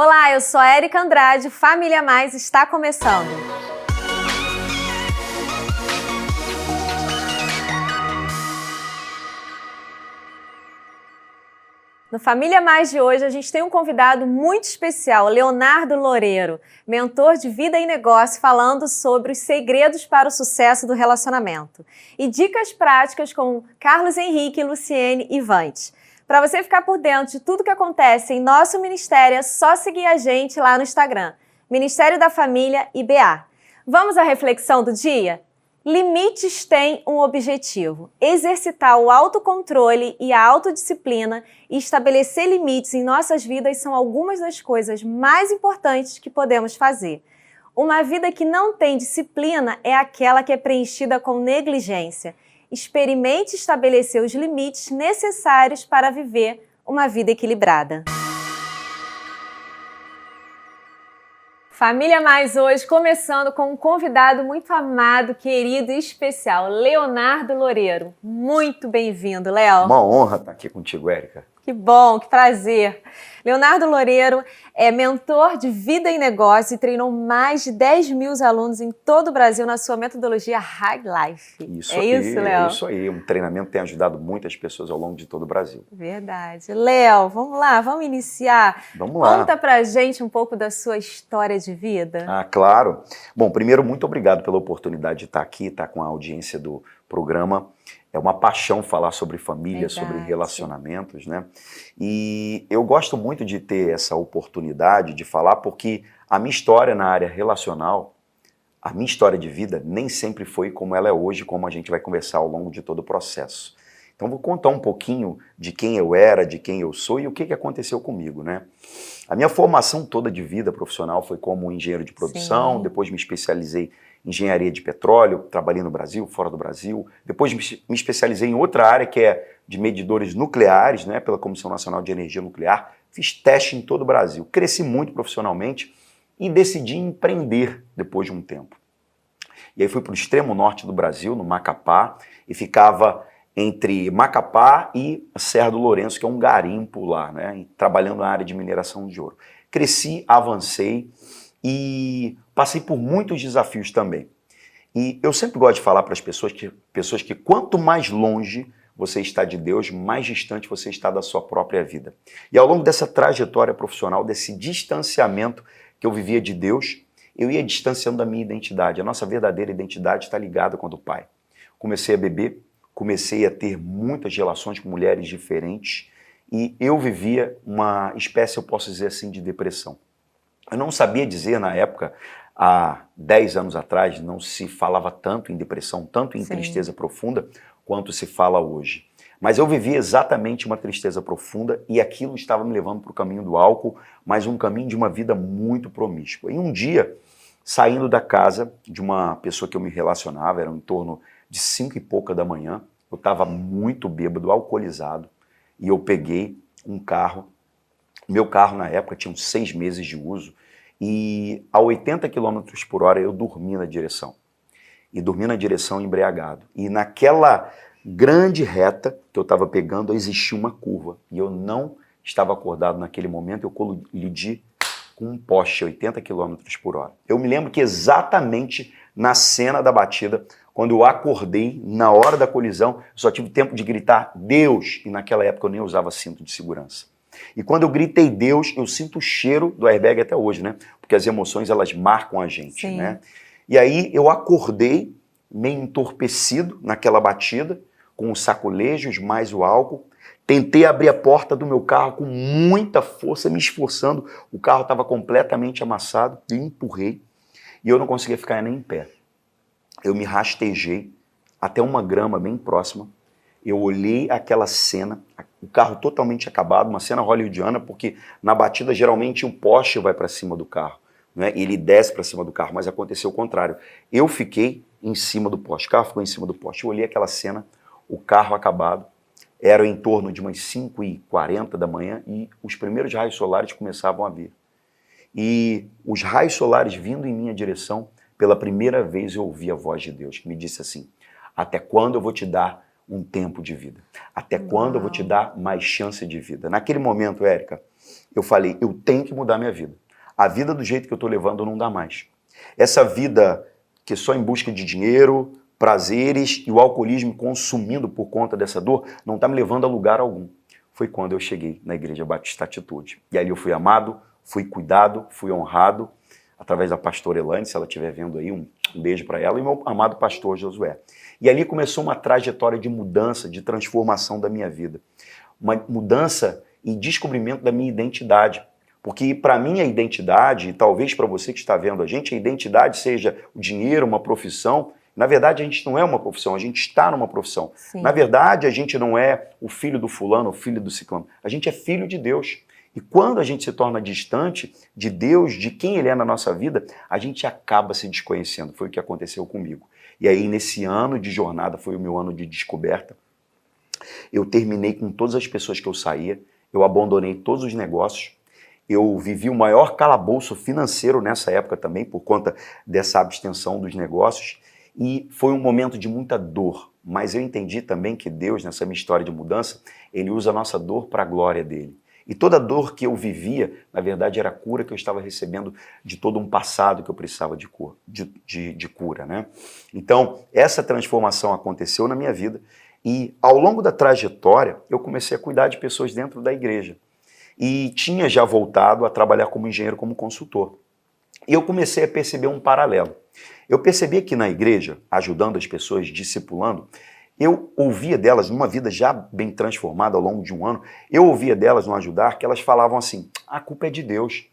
Olá, eu sou a Érica Andrade, Família Mais está começando. No Família Mais de hoje, a gente tem um convidado muito especial, Leonardo Loureiro, mentor de vida e negócio, falando sobre os segredos para o sucesso do relacionamento. E dicas práticas com Carlos Henrique, Luciene e Vante. Para você ficar por dentro de tudo que acontece em nosso ministério, é só seguir a gente lá no Instagram, Ministério da Família IBA. Vamos à reflexão do dia? Limites têm um objetivo: exercitar o autocontrole e a autodisciplina e estabelecer limites em nossas vidas são algumas das coisas mais importantes que podemos fazer. Uma vida que não tem disciplina é aquela que é preenchida com negligência. Experimente estabelecer os limites necessários para viver uma vida equilibrada. Família Mais hoje, começando com um convidado muito amado, querido e especial, Leonardo Loureiro. Muito bem-vindo, Léo. Uma honra estar aqui contigo, Érica. Que bom, que prazer. Leonardo Loureiro é mentor de vida e negócio e treinou mais de 10 mil alunos em todo o Brasil na sua metodologia High Life. Isso é aí, isso, Léo? É isso aí. Um treinamento tem ajudado muitas pessoas ao longo de todo o Brasil. Verdade. Léo, vamos lá, vamos iniciar. Vamos lá. Conta pra gente um pouco da sua história de vida. Ah, claro. Bom, primeiro, muito obrigado pela oportunidade de estar aqui, estar com a audiência do programa. É uma paixão falar sobre família, Verdade. Sobre relacionamentos, né? E eu gosto muito de ter essa oportunidade de falar porque a minha história na área relacional, a minha história de vida nem sempre foi como ela é hoje, como a gente vai conversar ao longo de todo o processo. Então vou contar um pouquinho de quem eu era, de quem eu sou e o que aconteceu comigo, né? A minha formação toda de vida profissional foi como engenheiro de produção. Sim. Depois me especializei em engenharia de petróleo, trabalhei no Brasil, fora do Brasil. Depois me especializei em outra área que é de medidores nucleares, né, pela Comissão Nacional de Energia Nuclear. Fiz teste em todo o Brasil, cresci muito profissionalmente e decidi empreender depois de um tempo. E aí fui para o extremo norte do Brasil, no Macapá, e ficava entre Macapá e a Serra do Lourenço, que é um garimpo lá, né, trabalhando na área de mineração de ouro. Cresci, avancei e passei por muitos desafios também. E eu sempre gosto de falar para as pessoas que quanto mais longe você está de Deus, mais distante você está da sua própria vida. E ao longo dessa trajetória profissional, desse distanciamento que eu vivia de Deus, eu ia distanciando da minha identidade. A nossa verdadeira identidade está ligada com a do Pai. Comecei a beber, comecei a ter muitas relações com mulheres diferentes e eu vivia uma espécie, eu posso dizer assim, de depressão. Eu não sabia dizer na época, há 10 anos atrás, não se falava tanto em depressão, tanto em tristeza profunda, quanto se fala hoje. Mas eu vivia exatamente uma tristeza profunda e aquilo estava me levando para o caminho do álcool, mas um caminho de uma vida muito promíscua. E um dia, saindo da casa de uma pessoa que eu me relacionava, era em torno de 5 e pouca da manhã, eu estava muito bêbado, alcoolizado, e eu peguei um carro. Meu carro, na época, tinha uns 6 meses de uso e a 80 km por hora eu dormi na direção. E dormi na direção embriagado. E naquela grande reta que eu estava pegando, existia uma curva. E eu não estava acordado naquele momento, eu colidi com um poste a 80 km por hora. Eu me lembro que exatamente na cena da batida, quando eu acordei, na hora da colisão, eu só tive tempo de gritar Deus. E naquela época eu nem usava cinto de segurança. E quando eu gritei Deus, eu sinto o cheiro do airbag até hoje, né? Porque as emoções, elas marcam a gente, Sim. né? E aí eu acordei meio entorpecido naquela batida, com os sacolejos mais o álcool. Tentei abrir a porta do meu carro com muita força, me esforçando. O carro estava completamente amassado e empurrei. E eu não conseguia ficar nem em pé. Eu me rastejei até uma grama bem próxima. Eu olhei aquela cena, o carro totalmente acabado, uma cena hollywoodiana, porque na batida geralmente o poste vai para cima do carro, né? E ele desce para cima do carro, mas aconteceu o contrário. Eu fiquei em cima do poste, o carro ficou em cima do poste. Eu olhei aquela cena, o carro acabado, era em torno de umas 5h40 da manhã e os primeiros raios solares começavam a vir. E os raios solares vindo em minha direção, pela primeira vez eu ouvi a voz de Deus, que me disse assim: até quando eu vou te dar um tempo de vida? Até quando eu vou te dar mais chance de vida? Naquele momento, Érica, eu falei, eu tenho que mudar minha vida. A vida do jeito que eu estou levando não dá mais. Essa vida que é só em busca de dinheiro, prazeres e o alcoolismo consumindo por conta dessa dor, não está me levando a lugar algum. Foi quando eu cheguei na Igreja Batista Atitude. E ali eu fui amado, fui cuidado, fui honrado, através da pastora Elaine, se ela estiver vendo aí, um beijo para ela, e meu amado pastor Josué. E ali começou uma trajetória de mudança, de transformação da minha vida. Uma mudança e descobrimento da minha identidade. Porque para mim a identidade, e talvez para você que está vendo a identidade seja o dinheiro, uma profissão. Na verdade, a gente não é uma profissão, a gente está numa profissão. Sim. Na verdade, a gente não é o filho do fulano, o filho do ciclano. A gente é filho de Deus. E quando a gente se torna distante de Deus, de quem Ele é na nossa vida, a gente acaba se desconhecendo. Foi o que aconteceu comigo. E aí, nesse ano de jornada, foi o meu ano de descoberta. Eu terminei com todas as pessoas que eu saía, eu abandonei todos os negócios, eu vivi o maior calabouço financeiro nessa época também, por conta dessa abstenção dos negócios, e foi um momento de muita dor. Mas eu entendi também que Deus, nessa minha história de mudança, Ele usa a nossa dor para a glória dEle. E toda dor que eu vivia, na verdade, era a cura que eu estava recebendo de todo um passado que eu precisava de cura, né? Então, essa transformação aconteceu na minha vida e, ao longo da trajetória, eu comecei a cuidar de pessoas dentro da igreja. E tinha já voltado a trabalhar como engenheiro, como consultor. E eu comecei a perceber um paralelo. Eu percebi que na igreja, ajudando as pessoas, discipulando, eu ouvia delas, numa vida já bem transformada ao longo de um ano, eu ouvia delas no ajudar que elas falavam assim, a culpa é de Deus,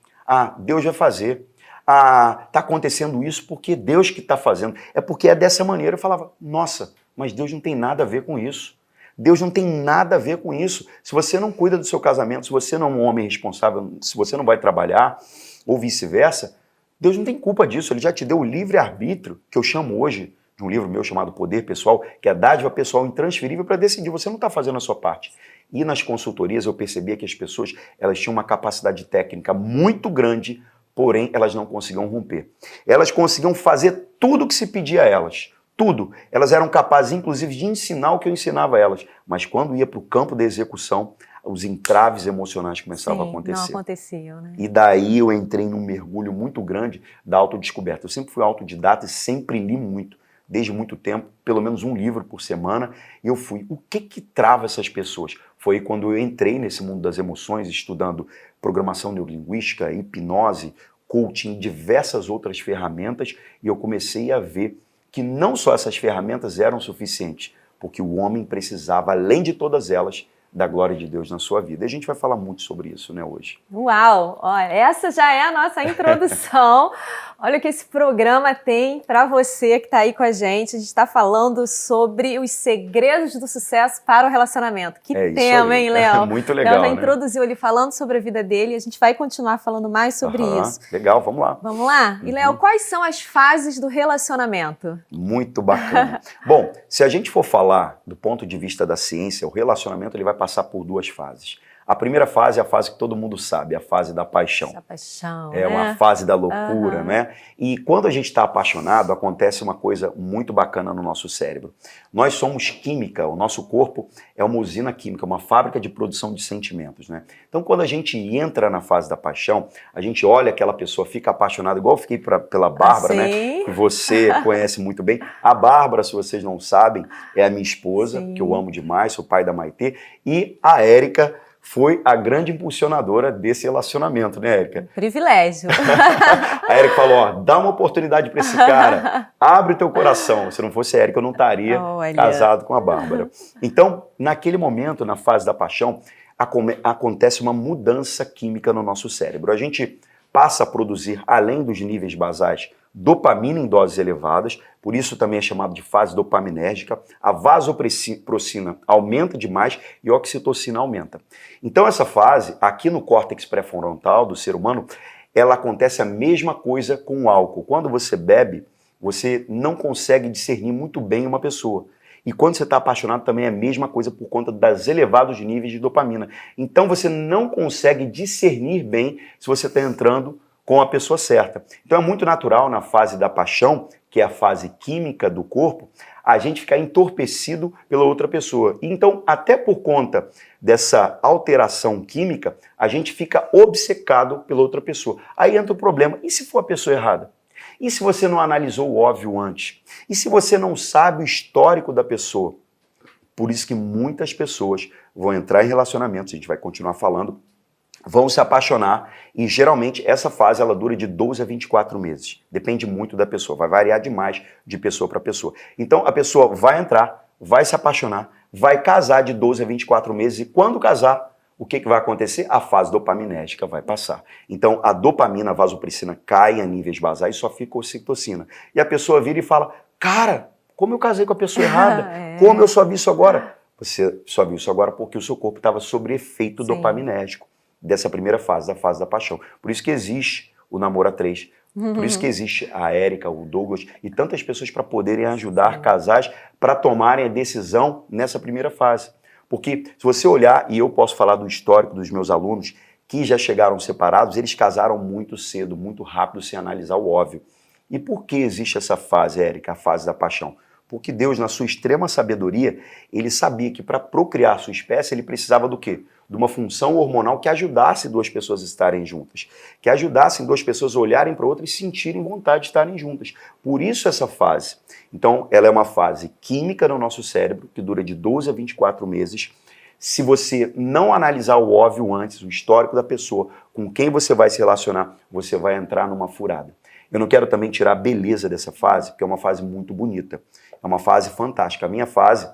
Deus vai fazer, está acontecendo isso porque Deus que está fazendo, é porque é dessa maneira. Eu falava, nossa, mas Deus não tem nada a ver com isso, Deus não tem nada a ver com isso. Se você não cuida do seu casamento, se você não é um homem responsável, se você não vai trabalhar, ou vice-versa, Deus não tem culpa disso, Ele já te deu o livre-arbítrio, que eu chamo hoje, de um livro meu chamado Poder Pessoal, que é a dádiva pessoal intransferível para decidir. Você não está fazendo a sua parte. E nas consultorias eu percebia que as pessoas elas tinham uma capacidade técnica muito grande, porém elas não conseguiam romper. Elas conseguiam fazer tudo o que se pedia a elas. Tudo. Elas eram capazes, inclusive, de ensinar o que eu ensinava a elas. Mas quando ia para o campo da execução, os entraves emocionais começavam a acontecer. Não aconteciam, né? E daí eu entrei num mergulho muito grande da autodescoberta. Eu sempre fui autodidata e sempre li muito. Desde muito tempo, pelo menos um livro por semana, e eu fui. O que trava essas pessoas? Foi quando eu entrei nesse mundo das emoções, estudando programação neurolinguística, hipnose, coaching, diversas outras ferramentas, e eu comecei a ver que não só essas ferramentas eram suficientes, porque o homem precisava, além de todas elas, da glória de Deus na sua vida. E a gente vai falar muito sobre isso, né, hoje. Uau! Olha, essa já é a nossa introdução. Olha o que esse programa tem para você que está aí com a gente. A gente está falando sobre os segredos do sucesso para o relacionamento. Que tema, hein, Léo? Muito legal, Léo já né? introduziu ele falando sobre a vida dele e a gente vai continuar falando mais sobre isso. Legal, vamos lá. Vamos lá? E, Léo, quais são as fases do relacionamento? Muito bacana. Bom, se a gente for falar do ponto de vista da ciência, o relacionamento ele vai passar por duas fases. A primeira fase é a fase que todo mundo sabe, a fase da paixão. Essa paixão, é uma fase da loucura, né? E quando a gente está apaixonado, acontece uma coisa muito bacana no nosso cérebro. Nós somos química, o nosso corpo é uma usina química, uma fábrica de produção de sentimentos, né? Então, quando a gente entra na fase da paixão, a gente olha aquela pessoa, fica apaixonado, igual eu fiquei pela Bárbara, né? Que você conhece muito bem. A Bárbara, se vocês não sabem, é a minha esposa, que eu amo demais, sou pai da Maitê, e a Érica foi a grande impulsionadora desse relacionamento, né, Érica? Privilégio. A Érica falou, ó, dá uma oportunidade para esse cara, abre o teu coração. Se não fosse a Érica, eu não estaria casado com a Bárbara. Então, naquele momento, na fase da paixão, acontece uma mudança química no nosso cérebro. A gente passa a produzir, além dos níveis basais, dopamina em doses elevadas, por isso também é chamado de fase dopaminérgica, a vasopressina aumenta demais e a oxitocina aumenta. Então essa fase, aqui no córtex pré-frontal do ser humano, ela acontece a mesma coisa com o álcool. Quando você bebe, você não consegue discernir muito bem uma pessoa. E quando você está apaixonado também é a mesma coisa por conta dos elevados níveis de dopamina. Então você não consegue discernir bem se você está entrando com a pessoa certa. Então é muito natural na fase da paixão, que é a fase química do corpo, a gente ficar entorpecido pela outra pessoa. Então, até por conta dessa alteração química, a gente fica obcecado pela outra pessoa. Aí entra o problema. E se for a pessoa errada? E se você não analisou o óbvio antes? E se você não sabe o histórico da pessoa? Por isso que muitas pessoas vão entrar em relacionamentos, a gente vai continuar falando, vão se apaixonar e geralmente essa fase ela dura de 12 a 24 meses. Depende muito da pessoa, vai variar demais de pessoa para pessoa. Então a pessoa vai entrar, vai se apaixonar, vai casar de 12 a 24 meses e quando casar, o que vai acontecer? A fase dopaminérgica vai passar. Então a dopamina, a vasopressina cai a níveis basais e só fica ocitocina. E a pessoa vira e fala, cara, como eu casei com a pessoa errada? Como eu só vi isso agora? Você só viu isso agora porque o seu corpo estava sob efeito dopaminérgico dessa primeira fase, da fase da paixão. Por isso que existe o Namoro a 3, por isso que existe a Érica, o Douglas e tantas pessoas para poderem ajudar casais para tomarem a decisão nessa primeira fase. Porque se você olhar, e eu posso falar do histórico dos meus alunos que já chegaram separados, eles casaram muito cedo, muito rápido, sem analisar o óbvio. E por que existe essa fase, Érica, a fase da paixão? Porque Deus, na sua extrema sabedoria, ele sabia que para procriar a sua espécie, ele precisava do quê? De uma função hormonal que ajudasse duas pessoas a estarem juntas, que ajudassem duas pessoas a olharem para outra e sentirem vontade de estarem juntas. Por isso essa fase. Então, ela é uma fase química no nosso cérebro, que dura de 12 a 24 meses. Se você não analisar o óbvio antes, o histórico da pessoa, com quem você vai se relacionar, você vai entrar numa furada. Eu não quero também tirar a beleza dessa fase, porque é uma fase muito bonita. É uma fase fantástica. A minha fase,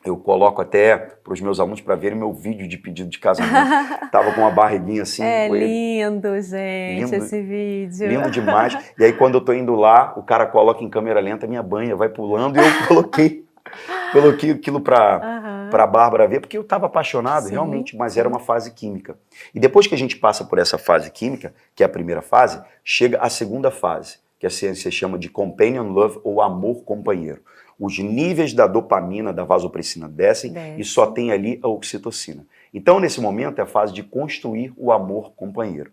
eu coloco até para os meus alunos para verem meu vídeo de pedido de casamento. Tava com uma barriguinha assim. É lindo, gente, lindo, esse vídeo. Lindo demais. E aí quando eu tô indo lá, o cara coloca em câmera lenta a minha banha, vai pulando e eu coloquei aquilo para a Bárbara ver, porque eu estava apaixonado realmente, mas era uma fase química. E depois que a gente passa por essa fase química, que é a primeira fase, chega a segunda fase, que a ciência chama de companion love ou amor companheiro. Os níveis da dopamina, da vasopressina descem e só tem ali a oxitocina. Então, nesse momento, é a fase de construir o amor companheiro.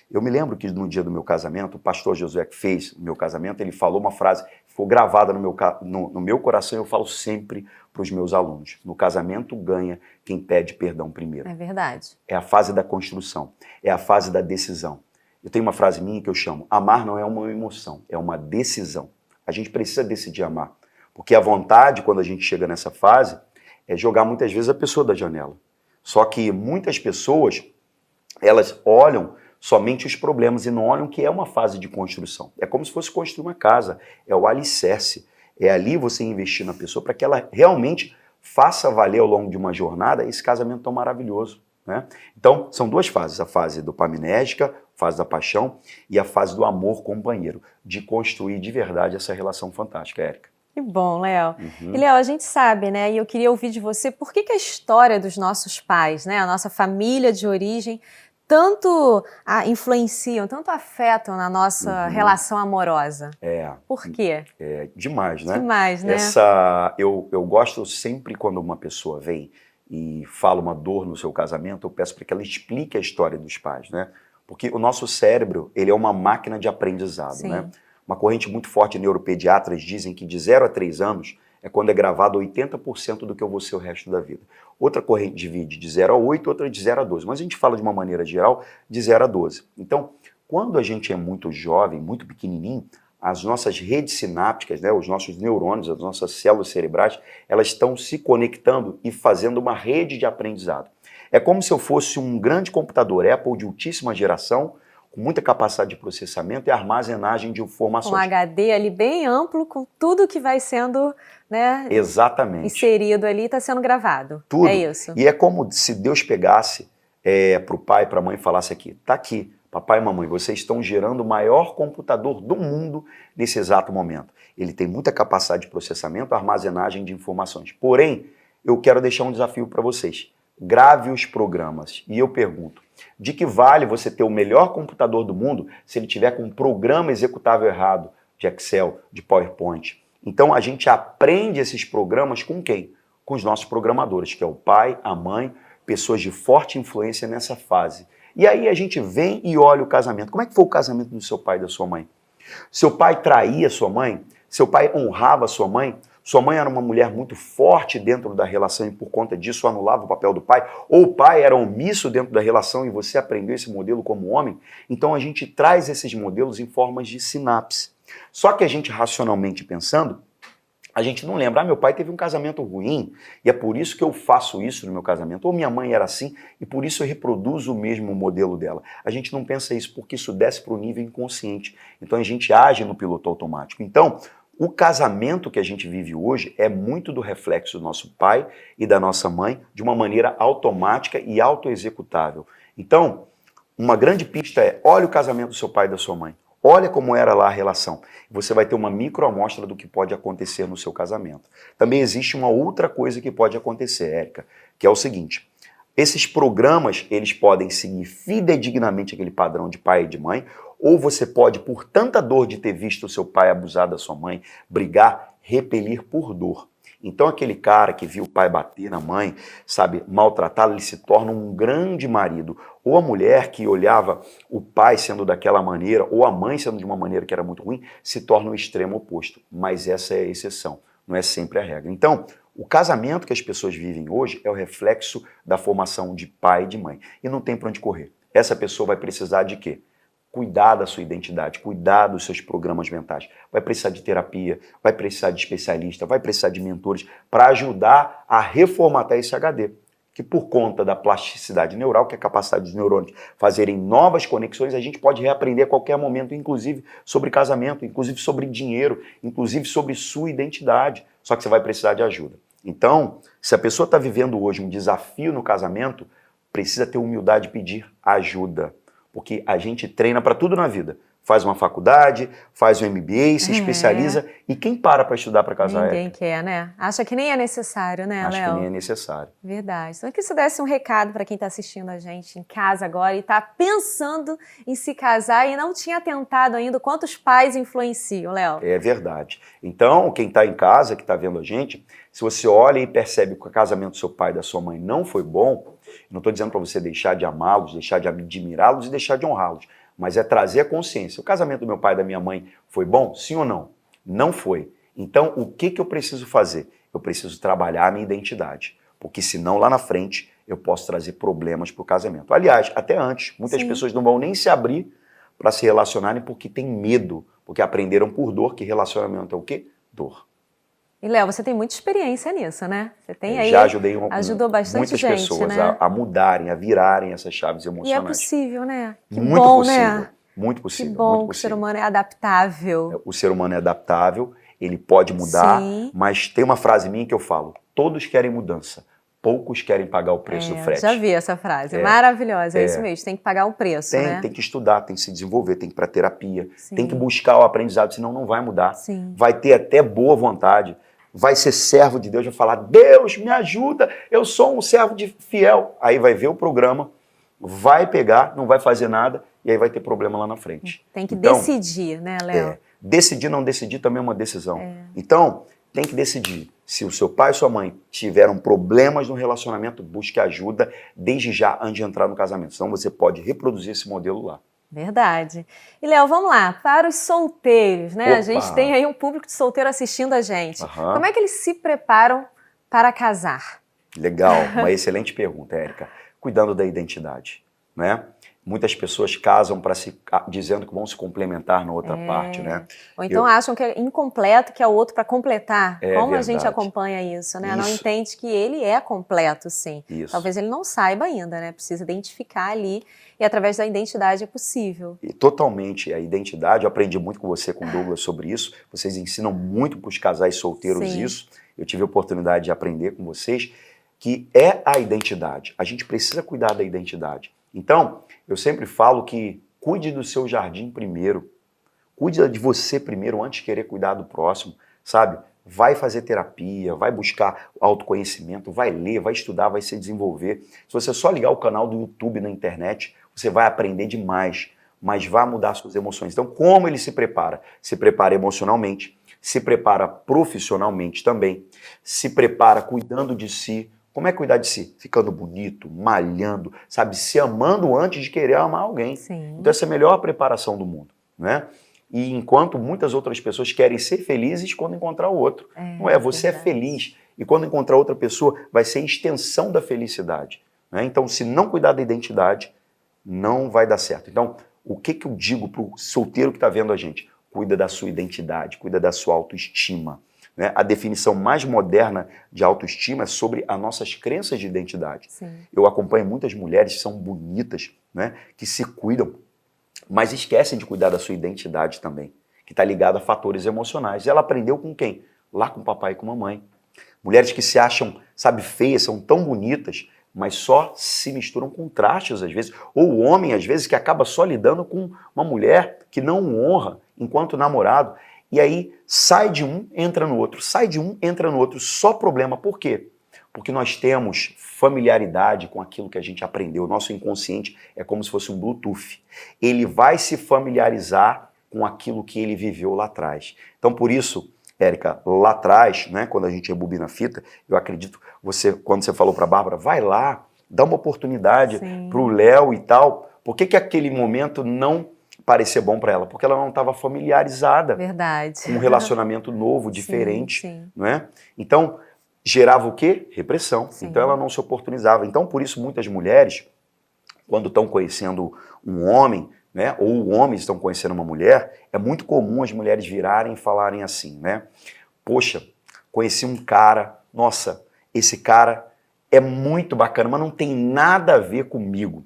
Eu me lembro que no dia do meu casamento, o pastor Josué que fez o meu casamento, ele falou uma frase que ficou gravada no meu coração, eu falo sempre para os meus alunos. No casamento ganha quem pede perdão primeiro. É verdade. É a fase da construção, é a fase da decisão. Eu tenho uma frase minha que eu chamo, amar não é uma emoção, é uma decisão. A gente precisa decidir amar. Porque a vontade, quando a gente chega nessa fase, é jogar muitas vezes a pessoa da janela. Só que muitas pessoas, elas olham somente os problemas e não olham que é uma fase de construção. É como se fosse construir uma casa, é o alicerce. É ali você investir na pessoa para que ela realmente faça valer ao longo de uma jornada esse casamento tão maravilhoso, né? Então, são duas fases, a fase dopaminérgica, a fase da paixão e a fase do amor companheiro, de construir de verdade essa relação fantástica, Érica. Que bom, Léo. E, Léo, a gente sabe, né, e eu queria ouvir de você, por que a história dos nossos pais, né, a nossa família de origem, tanto influenciam, tanto afetam na nossa relação amorosa? Por quê? É demais, né? Demais, né? Eu gosto sempre quando uma pessoa vem e fala uma dor no seu casamento, eu peço para que ela explique a história dos pais, né? Porque o nosso cérebro, ele é uma máquina de aprendizado, né? Uma corrente muito forte de neuropediatras dizem que de 0 a 3 anos é quando é gravado 80% do que eu vou ser o resto da vida. Outra corrente divide de 0 a 8, outra de 0 a 12. Mas a gente fala de uma maneira geral de 0 a 12. Então, quando a gente é muito jovem, muito pequenininho, as nossas redes sinápticas, né, os nossos neurônios, as nossas células cerebrais, elas estão se conectando e fazendo uma rede de aprendizado. É como se eu fosse um grande computador Apple de altíssima geração, com muita capacidade de processamento e armazenagem de informações. Um HD ali bem amplo, com tudo que vai sendo, né, inserido ali, está sendo gravado. Tudo. É isso. E é como se Deus pegasse para o pai e para a mãe e falasse aqui, tá aqui, papai e mamãe, vocês estão gerando o maior computador do mundo nesse exato momento. Ele tem muita capacidade de processamento, armazenagem de informações. Porém, eu quero deixar um desafio para vocês. Grave os programas. E eu pergunto, de que vale você ter o melhor computador do mundo se ele tiver com um programa executável errado, de Excel, de PowerPoint? Então a gente aprende esses programas com quem? Com os nossos programadores, que é o pai, a mãe, pessoas de forte influência nessa fase. E aí a gente vem e olha o casamento. Como é que foi o casamento do seu pai e da sua mãe? Seu pai traía sua mãe? Seu pai honrava sua mãe? Sua mãe era uma mulher muito forte dentro da relação e por conta disso anulava o papel do pai? Ou o pai era omisso dentro da relação e você aprendeu esse modelo como homem? Então a gente traz esses modelos em formas de sinapse. Só que a gente, racionalmente pensando, a gente não lembra, meu pai teve um casamento ruim e é por isso que eu faço isso no meu casamento. Ou minha mãe era assim e por isso eu reproduzo o mesmo modelo dela. A gente não pensa isso porque isso desce para o nível inconsciente. Então a gente age no piloto automático. Então, o casamento que a gente vive hoje é muito do reflexo do nosso pai e da nossa mãe de uma maneira automática e autoexecutável. Então, uma grande pista é, olha o casamento do seu pai e da sua mãe. Olha como era lá a relação. Você vai ter uma microamostra do que pode acontecer no seu casamento. Também existe uma outra coisa que pode acontecer, Érica, que é o seguinte. Esses programas, eles podem seguir fidedignamente aquele padrão de pai e de mãe, ou você pode, por tanta dor de ter visto o seu pai abusar da sua mãe, brigar, repelir por dor. Então aquele cara que viu o pai bater na mãe, sabe, maltratá-lo, ele se torna um grande marido. Ou a mulher que olhava o pai sendo daquela maneira, ou a mãe sendo de uma maneira que era muito ruim, se torna o extremo oposto. Mas essa é a exceção, não é sempre a regra. Então, o casamento que as pessoas vivem hoje é o reflexo da formação de pai e de mãe. E não tem para onde correr. Essa pessoa vai precisar de quê? Cuidar da sua identidade, cuidar dos seus programas mentais. Vai precisar de terapia, vai precisar de especialista, vai precisar de mentores para ajudar a reformatar esse HD. Que por conta da plasticidade neural, que é a capacidade dos neurônios fazerem novas conexões, a gente pode reaprender a qualquer momento, inclusive sobre casamento, inclusive sobre dinheiro, inclusive sobre sua identidade. Só que você vai precisar de ajuda. Então, se a pessoa está vivendo hoje um desafio no casamento, precisa ter humildade e pedir ajuda. Porque a gente treina para tudo na vida. Faz uma faculdade, faz um MBA, se especializa. E quem para estudar para casar? Ninguém quer, né? Acha que nem é necessário, né, Léo? Acho que nem é necessário. Verdade. Então, que isso desse um recado para quem está assistindo a gente em casa agora e está pensando em se casar e não tinha tentado ainda, quantos pais influenciam, Léo? É verdade. Então, quem está em casa, que está vendo a gente, se você olha e percebe que o casamento do seu pai e da sua mãe não foi bom, não estou dizendo para você deixar de amá-los, deixar de admirá-los e deixar de honrá-los, mas é trazer a consciência. O casamento do meu pai e da minha mãe foi bom? Sim ou não? Não foi. Então, o que eu preciso fazer? Eu preciso trabalhar a minha identidade, porque senão lá na frente eu posso trazer problemas para o casamento. Aliás, até antes, muitas pessoas não vão nem se abrir para se relacionarem porque tem medo, porque aprenderam por dor que relacionamento é o quê? Dor. E, Léo, você tem muita experiência nisso, né? Você tem aí, já ajudei ajudou bastante muitas gente, pessoas né? a mudarem, a virarem essas chaves emocionais. E é possível, né? Que muito bom, possível, né? muito possível. Que bom muito que o ser possível. humano é adaptável. O ser humano é adaptável, ele pode mudar, Sim. mas tem uma frase minha que eu falo, todos querem mudança, poucos querem pagar o preço do frete. Já vi essa frase, maravilhosa, é isso mesmo, tem que pagar o preço, né? Tem que estudar, tem que se desenvolver, tem que ir para terapia, Sim. tem que buscar o aprendizado, senão não vai mudar. Sim. Vai ter até boa vontade, vai ser servo de Deus, vai falar, Deus me ajuda, eu sou um servo fiel. Aí vai ver o programa, vai pegar, não vai fazer nada, e aí vai ter problema lá na frente. Tem que então, decidir, né, Léo? Decidir, não decidir também é uma decisão. Então, tem que decidir. Se o seu pai e sua mãe tiveram problemas no relacionamento, busque ajuda desde já, antes de entrar no casamento. Senão você pode reproduzir esse modelo lá. Verdade. E, Léo, vamos lá, para os solteiros, né? Opa. A gente tem aí um público de solteiro assistindo a gente. Aham. Como é que eles se preparam para casar? Legal, uma excelente pergunta, Érica. Cuidando da identidade, né? Muitas pessoas casam para dizendo que vão se complementar na outra parte, né? Ou então acham que é incompleto, que é o outro para completar. Como a verdade. gente acompanha isso, né? Isso. Não entende que ele é completo, sim. Isso. Talvez ele não saiba ainda, né? Precisa identificar ali e através da identidade é possível. E totalmente a identidade, eu aprendi muito com você, com o Douglas, sobre isso. Vocês ensinam muito para os casais solteiros isso. Eu tive a oportunidade de aprender com vocês, que é a identidade. A gente precisa cuidar da identidade. Então, eu sempre falo que cuide do seu jardim primeiro. Cuide de você primeiro antes de querer cuidar do próximo, sabe? Vai fazer terapia, vai buscar autoconhecimento, vai ler, vai estudar, vai se desenvolver. Se você só ligar o canal do YouTube na internet, você vai aprender demais, mas vai mudar suas emoções. Então, como ele se prepara? Se prepara emocionalmente, se prepara profissionalmente também, se prepara cuidando de si, Como é cuidar de si? Ficando bonito, malhando, sabe? Se amando antes de querer amar alguém. Sim. Então essa é a melhor preparação do mundo, né? E enquanto muitas outras pessoas querem ser felizes quando encontrar o outro. Não é, você verdade. é feliz. E quando encontrar outra pessoa, vai ser extensão da felicidade, né? Então, se não cuidar da identidade, não vai dar certo. Então, o que eu digo para o solteiro que está vendo a gente? Cuida da sua identidade, cuida da sua autoestima, né? A definição mais moderna de autoestima é sobre as nossas crenças de identidade. Sim. Eu acompanho muitas mulheres que são bonitas, né? Que se cuidam, mas esquecem de cuidar da sua identidade também, que está ligada a fatores emocionais. E ela aprendeu com quem? Lá com o papai e com a mamãe. Mulheres que se acham, sabe, feias, são tão bonitas, mas só se misturam com trastes às vezes. Ou o homem, às vezes, que acaba só lidando com uma mulher que não o honra enquanto namorado. E aí sai de um, entra no outro, sai de um, entra no outro. Só problema. Por quê? Porque nós temos familiaridade com aquilo que a gente aprendeu. O nosso inconsciente é como se fosse um Bluetooth. Ele vai se familiarizar com aquilo que ele viveu lá atrás. Então, por isso, Érica, lá atrás, né, quando a gente rebobina a fita, eu acredito, quando você falou para a Bárbara, vai lá, dá uma oportunidade para o Léo e tal. Por que aquele momento não parecia bom para ela? Porque ela não estava familiarizada com um relacionamento novo, diferente. Sim. Não é? Então, gerava o quê? Repressão. Sim. Então ela não se oportunizava. Então, por isso, muitas mulheres, quando estão conhecendo um homem, né, ou homens estão conhecendo uma mulher, é muito comum as mulheres virarem e falarem assim, né? Poxa, conheci um cara, nossa, esse cara é muito bacana, mas não tem nada a ver comigo.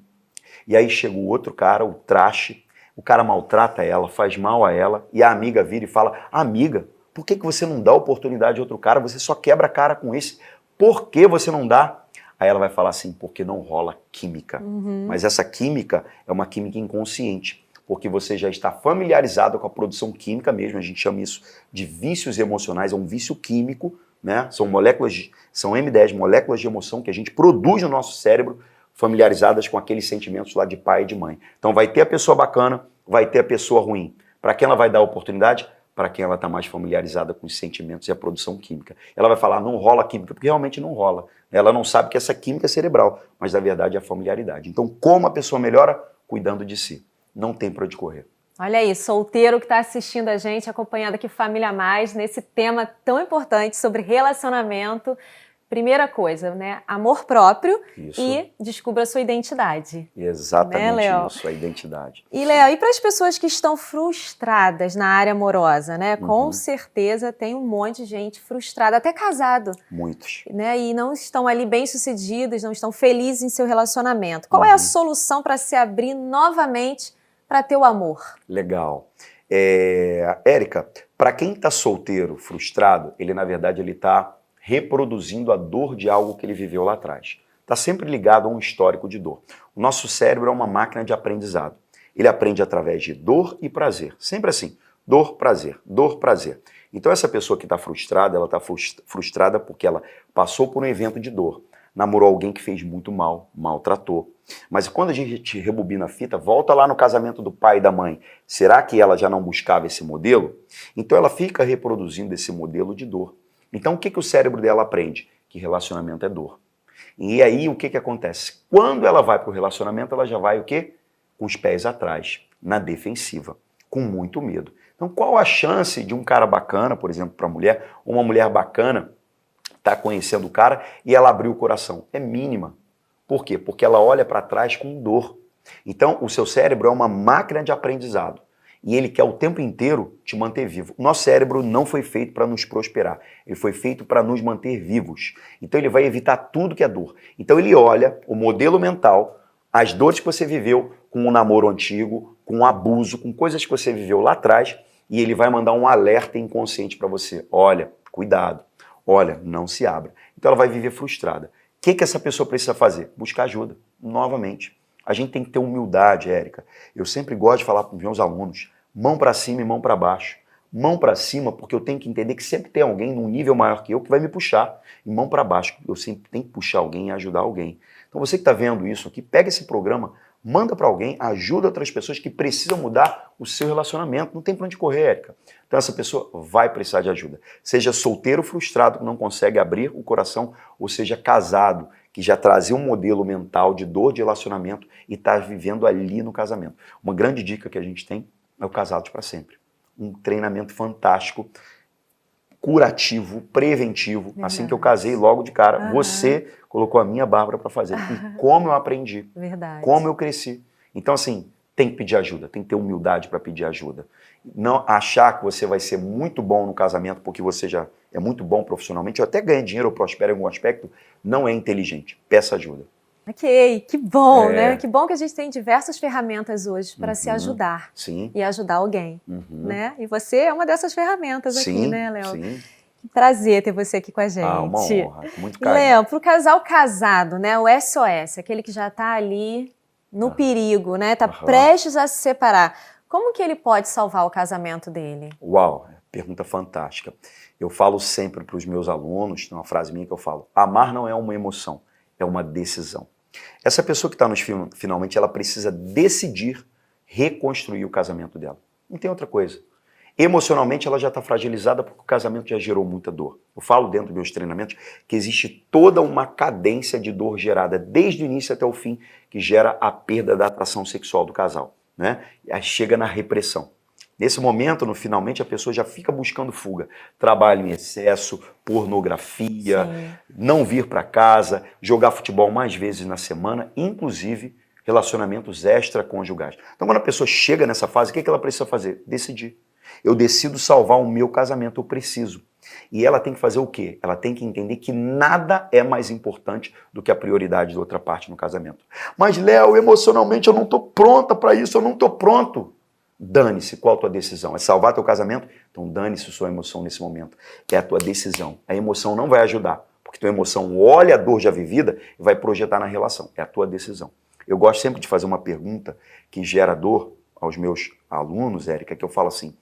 E aí chega o outro cara, o traste, o cara maltrata ela, faz mal a ela, e a amiga vira e fala, amiga, por que você não dá oportunidade a outro cara? Você só quebra a cara com esse. Por que você não dá? Aí ela vai falar assim, porque não rola química. Mas essa química é uma química inconsciente, porque você já está familiarizado com a produção química mesmo, a gente chama isso de vícios emocionais, é um vício químico, né? São moléculas, são M10, moléculas de emoção que a gente produz no nosso cérebro, familiarizadas com aqueles sentimentos lá de pai e de mãe. Então vai ter a pessoa bacana, vai ter a pessoa ruim. Para quem ela vai dar oportunidade? Para quem ela está mais familiarizada com os sentimentos e a produção química. Ela vai falar, não rola química, porque realmente não rola. Ela não sabe que essa química é cerebral, mas na verdade é a familiaridade. Então, como a pessoa melhora? Cuidando de si. Não tem para onde correr. Olha aí, solteiro que está assistindo a gente, acompanhando aqui Família Mais, nesse tema tão importante sobre relacionamento. Primeira coisa, né? Amor próprio. Isso. E descubra a sua identidade. Exatamente, né, isso, a identidade. E, Léo, e para as pessoas que estão frustradas na área amorosa, né? Com certeza tem um monte de gente frustrada, até casado. Muitos. Né? E não estão ali bem-sucedidos, não estão felizes em seu relacionamento. Qual é a solução para se abrir novamente para ter o amor? Legal. Érica, para quem está solteiro, frustrado, ele na verdade ele está reproduzindo a dor de algo que ele viveu lá atrás. Está sempre ligado a um histórico de dor. O nosso cérebro é uma máquina de aprendizado. Ele aprende através de dor e prazer. Sempre assim, dor, prazer, dor, prazer. Então essa pessoa que está frustrada, ela está frustrada porque ela passou por um evento de dor. Namorou alguém que fez muito mal, maltratou. Mas quando a gente rebobina a fita, volta lá no casamento do pai e da mãe. Será que ela já não buscava esse modelo? Então ela fica reproduzindo esse modelo de dor. Então, o que o cérebro dela aprende? Que relacionamento é dor. E aí, o que acontece? Quando ela vai para o relacionamento, ela já vai o quê? Com os pés atrás, na defensiva, com muito medo. Então, qual a chance de um cara bacana, por exemplo, para a mulher, ou uma mulher bacana, tá conhecendo o cara e ela abrir o coração? É mínima. Por quê? Porque ela olha para trás com dor. Então, o seu cérebro é uma máquina de aprendizado. E ele quer o tempo inteiro te manter vivo. O nosso cérebro não foi feito para nos prosperar. Ele foi feito para nos manter vivos. Então ele vai evitar tudo que é dor. Então ele olha o modelo mental, as dores que você viveu com um namoro antigo, com um abuso, com coisas que você viveu lá atrás, e ele vai mandar um alerta inconsciente para você. Olha, cuidado. Olha, não se abra. Então ela vai viver frustrada. O que essa pessoa precisa fazer? Buscar ajuda, novamente. A gente tem que ter humildade, Érica. Eu sempre gosto de falar para os meus alunos, mão para cima e mão para baixo. Mão para cima porque eu tenho que entender que sempre tem alguém num nível maior que eu que vai me puxar. E mão para baixo, eu sempre tenho que puxar alguém e ajudar alguém. Então você que está vendo isso aqui, pega esse programa, Manda para alguém, ajuda outras pessoas que precisam mudar o seu relacionamento. Não tem para onde correr, Érica. Então essa pessoa vai precisar de ajuda. Seja solteiro frustrado que não consegue abrir o coração, ou seja casado, que já trazia um modelo mental de dor de relacionamento e está vivendo ali no casamento. Uma grande dica que a gente tem é o Casados para Sempre. Um treinamento fantástico, curativo, preventivo. Verdade. Assim que eu casei, logo de cara, você colocou a minha Bárbara para fazer. E como eu aprendi, Verdade. Como eu cresci. Então, assim, tem que pedir ajuda, tem que ter humildade para pedir ajuda. Não achar que você vai ser muito bom no casamento porque você já é muito bom profissionalmente, ou até ganha dinheiro ou prospera em algum aspecto, não é inteligente. Peça ajuda. Ok, que bom, né? Que bom que a gente tem diversas ferramentas hoje para se ajudar. Sim. E ajudar alguém, né? E você é uma dessas ferramentas aqui, né, Léo? Sim. Que prazer ter você aqui com a gente. Uma honra, muito carinho. Léo, para o casal casado, né? O SOS, aquele que já está ali no perigo, né? Está prestes a se separar. Como que ele pode salvar o casamento dele? Uau, pergunta fantástica. Eu falo sempre para os meus alunos, tem uma frase minha que eu falo, amar não é uma emoção, é uma decisão. Essa pessoa que está nos filmes, finalmente, ela precisa decidir reconstruir o casamento dela. Não tem outra coisa. Emocionalmente, ela já está fragilizada porque o casamento já gerou muita dor. Eu falo dentro dos meus treinamentos que existe toda uma cadência de dor gerada desde o início até o fim que gera a perda da atração sexual do casal, né? E aí chega na repressão. Nesse momento, no finalmente, a pessoa já fica buscando fuga. Trabalho em excesso, pornografia, não vir para casa, jogar futebol mais vezes na semana, inclusive relacionamentos extraconjugais. Então, quando a pessoa chega nessa fase, o que ela precisa fazer? Decidir. Eu decido salvar o meu casamento, eu preciso. E ela tem que fazer o quê? Ela tem que entender que nada é mais importante do que a prioridade da outra parte no casamento. Mas, Léo, emocionalmente eu não estou pronta para isso, eu não estou pronto. Dane-se, qual a tua decisão? É salvar teu casamento? Então dane-se sua emoção nesse momento. É a tua decisão. A emoção não vai ajudar, porque tua emoção olha a dor já vivida e vai projetar na relação. É a tua decisão. Eu gosto sempre de fazer uma pergunta que gera dor aos meus alunos, Érica, que eu falo assim,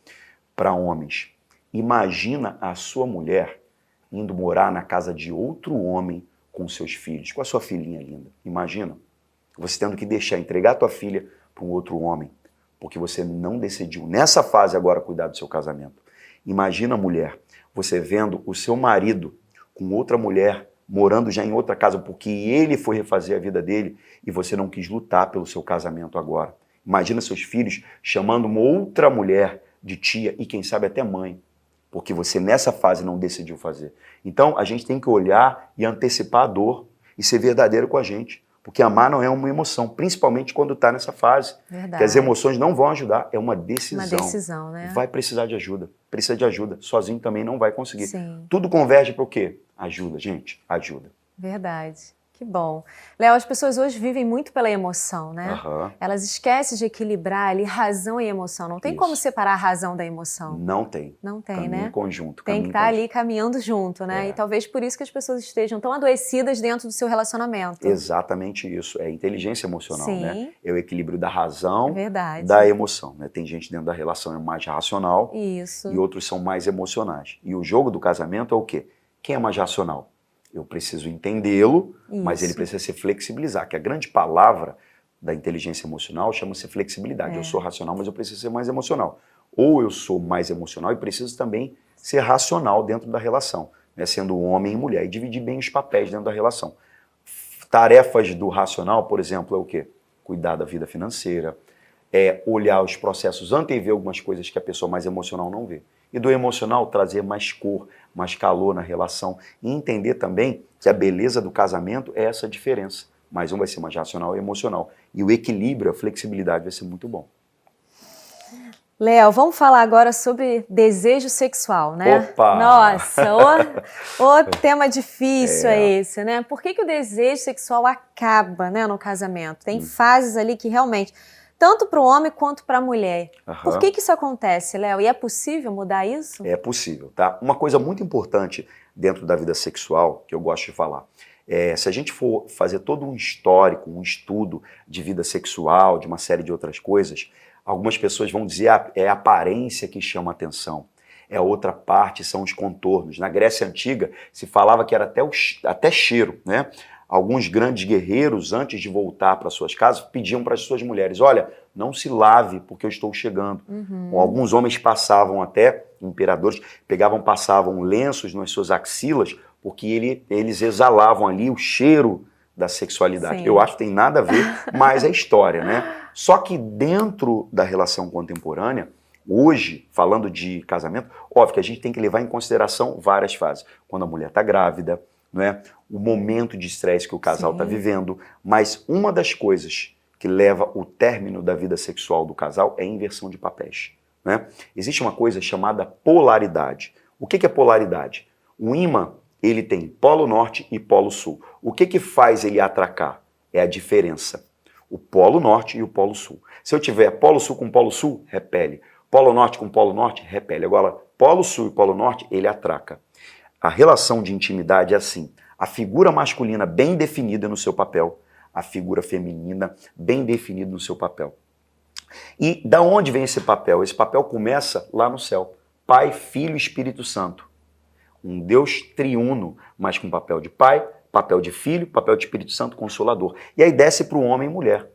para homens, imagina a sua mulher indo morar na casa de outro homem com seus filhos, com a sua filhinha linda. Imagina você tendo que entregar a tua filha para um outro homem, porque você não decidiu, nessa fase agora, cuidar do seu casamento. Imagina, mulher, você vendo o seu marido com outra mulher, morando já em outra casa, porque ele foi refazer a vida dele e você não quis lutar pelo seu casamento agora. Imagina seus filhos chamando uma outra mulher de tia e quem sabe até mãe, porque você nessa fase não decidiu fazer. Então a gente tem que olhar e antecipar a dor e ser verdadeiro com a gente. Porque amar não é uma emoção, principalmente quando está nessa fase. Verdade. Que as emoções não vão ajudar, é uma decisão. Uma decisão, né? Vai precisar de ajuda. Precisa de ajuda. Sozinho também não vai conseguir. Sim. Tudo converge para o quê? Ajuda, gente. Ajuda. Verdade. Que bom. Léo, as pessoas hoje vivem muito pela emoção, né? Elas esquecem de equilibrar ali razão e emoção. Não tem como separar a razão da emoção. Não tem. Não tem, caminho né? Em conjunto. Tem que estar ali caminhando junto, né? E talvez por isso que as pessoas estejam tão adoecidas dentro do seu relacionamento. Exatamente isso. É inteligência emocional, né? É o equilíbrio da razão, verdade, da emoção, né? Tem gente dentro da relação é mais racional isso, e outros são mais emocionais. E o jogo do casamento é o quê? Quem é mais racional? Eu preciso entendê-lo, mas ele precisa se flexibilizar, que a grande palavra da inteligência emocional chama-se flexibilidade. Eu sou racional, mas eu preciso ser mais emocional. Ou eu sou mais emocional e preciso também ser racional dentro da relação, né? Sendo homem e mulher, e dividir bem os papéis dentro da relação. Tarefas do racional, por exemplo, é o quê? Cuidar da vida financeira, é olhar os processos, antever algumas coisas que a pessoa mais emocional não vê. E do emocional, trazer mais cor, mais calor na relação. E entender também que a beleza do casamento é essa diferença. Mas um vai ser mais racional e emocional. E o equilíbrio, a flexibilidade vai ser muito bom. Léo, vamos falar agora sobre desejo sexual, né? Opa! Nossa, o tema difícil é esse, né? Por que o desejo sexual acaba, né, no casamento? Tem fases ali que realmente... Tanto para o homem quanto para a mulher. Por que isso acontece, Léo? E é possível mudar isso? É possível, tá? Uma coisa muito importante dentro da vida sexual, que eu gosto de falar, se a gente for fazer todo um histórico, um estudo de vida sexual, de uma série de outras coisas, algumas pessoas vão dizer é a aparência que chama atenção. É a outra parte, são os contornos. Na Grécia Antiga se falava que era até cheiro, né? alguns grandes guerreiros, antes de voltar para suas casas, pediam para as suas mulheres, olha, não se lave porque eu estou chegando. Alguns homens passavam até, imperadores, passavam lenços nas suas axilas, porque eles exalavam ali o cheiro da sexualidade. Sim. Eu acho que tem nada a ver, mas é história, né? Só que dentro da relação contemporânea, hoje, falando de casamento, óbvio que a gente tem que levar em consideração várias fases. Quando a mulher está grávida, não é? O momento de estresse que o casal está vivendo, mas uma das coisas que leva o término da vida sexual do casal é a inversão de papéis. Né? Existe uma coisa chamada polaridade. O que é polaridade? O ímã, ele tem polo norte e polo sul. O que faz ele atracar? É a diferença. O polo norte e o polo sul. Se eu tiver polo sul com polo sul, repele. Polo norte com polo norte, repele. Agora, polo sul e polo norte, ele atraca. A relação de intimidade é assim. A figura masculina bem definida no seu papel. A figura feminina bem definida no seu papel. E da onde vem esse papel? Esse papel começa lá no céu. Pai, Filho e Espírito Santo. Um Deus triuno, mas com papel de pai, papel de filho, papel de Espírito Santo Consolador. E aí desce para o homem e mulher.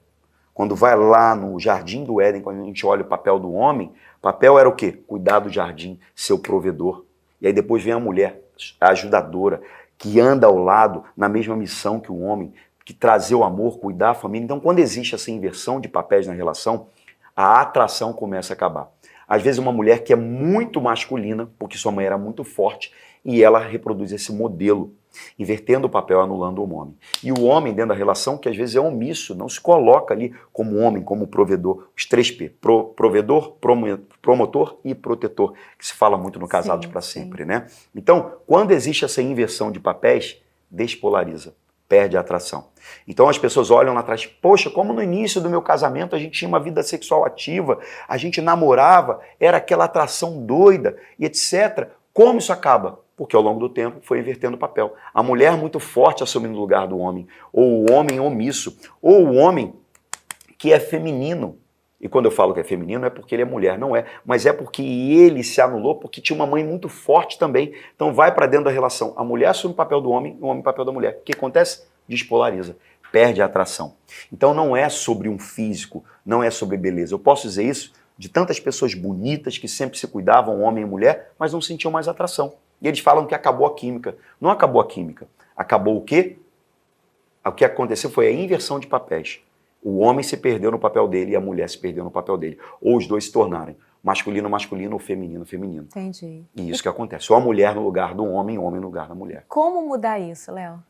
Quando vai lá no Jardim do Éden, quando a gente olha o papel do homem, papel era o quê? Cuidar do jardim, ser o provedor. E aí depois vem a mulher, a ajudadora, que anda ao lado na mesma missão que o homem, que trazer o amor, cuidar da família. Então, quando existe essa inversão de papéis na relação, a atração começa a acabar. Às vezes uma mulher que é muito masculina, porque sua mãe era muito forte, e ela reproduz esse modelo, invertendo o papel, anulando o homem. E o homem, dentro da relação, que às vezes é omisso, não se coloca ali como homem, como provedor. Os 3P, provedor, promotor e protetor, que se fala muito no Casados para Sempre, né? Então, quando existe essa inversão de papéis, despolariza, perde a atração. Então as pessoas olham lá atrás, poxa, como no início do meu casamento a gente tinha uma vida sexual ativa, a gente namorava, era aquela atração doida e etc. Como isso acaba? Porque ao longo do tempo foi invertendo o papel. A mulher muito forte assumindo o lugar do homem, ou o homem omisso, ou o homem que é feminino. E quando eu falo que é feminino é porque ele é mulher, não é. Mas é porque ele se anulou porque tinha uma mãe muito forte também. Então vai para dentro da relação. A mulher assume o papel do homem, o homem o papel da mulher. O que acontece? Despolariza, perde a atração. Então não é sobre um físico, não é sobre beleza. Eu posso dizer isso de tantas pessoas bonitas que sempre se cuidavam, homem e mulher, mas não sentiam mais atração. E eles falam que acabou a química. Não acabou a química. Acabou o quê? O que aconteceu foi a inversão de papéis. O homem se perdeu no papel dele e a mulher se perdeu no papel dele. Ou os dois se tornarem masculino, masculino ou feminino, feminino. Entendi. E isso que acontece. Ou a mulher no lugar do homem, o homem no lugar da mulher. Como mudar isso, Léo?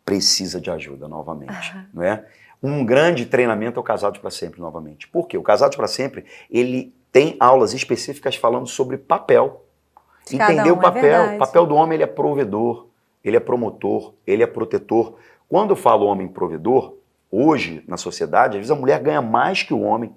Precisa de ajuda novamente, não é? Um grande treinamento é o Casados para Sempre novamente. Por quê? O Casados para Sempre, ele tem aulas específicas falando sobre papel. Entender o papel. O papel do homem, ele é provedor, ele é promotor, ele é protetor. Quando eu falo homem provedor, hoje, na sociedade, às vezes a mulher ganha mais que o homem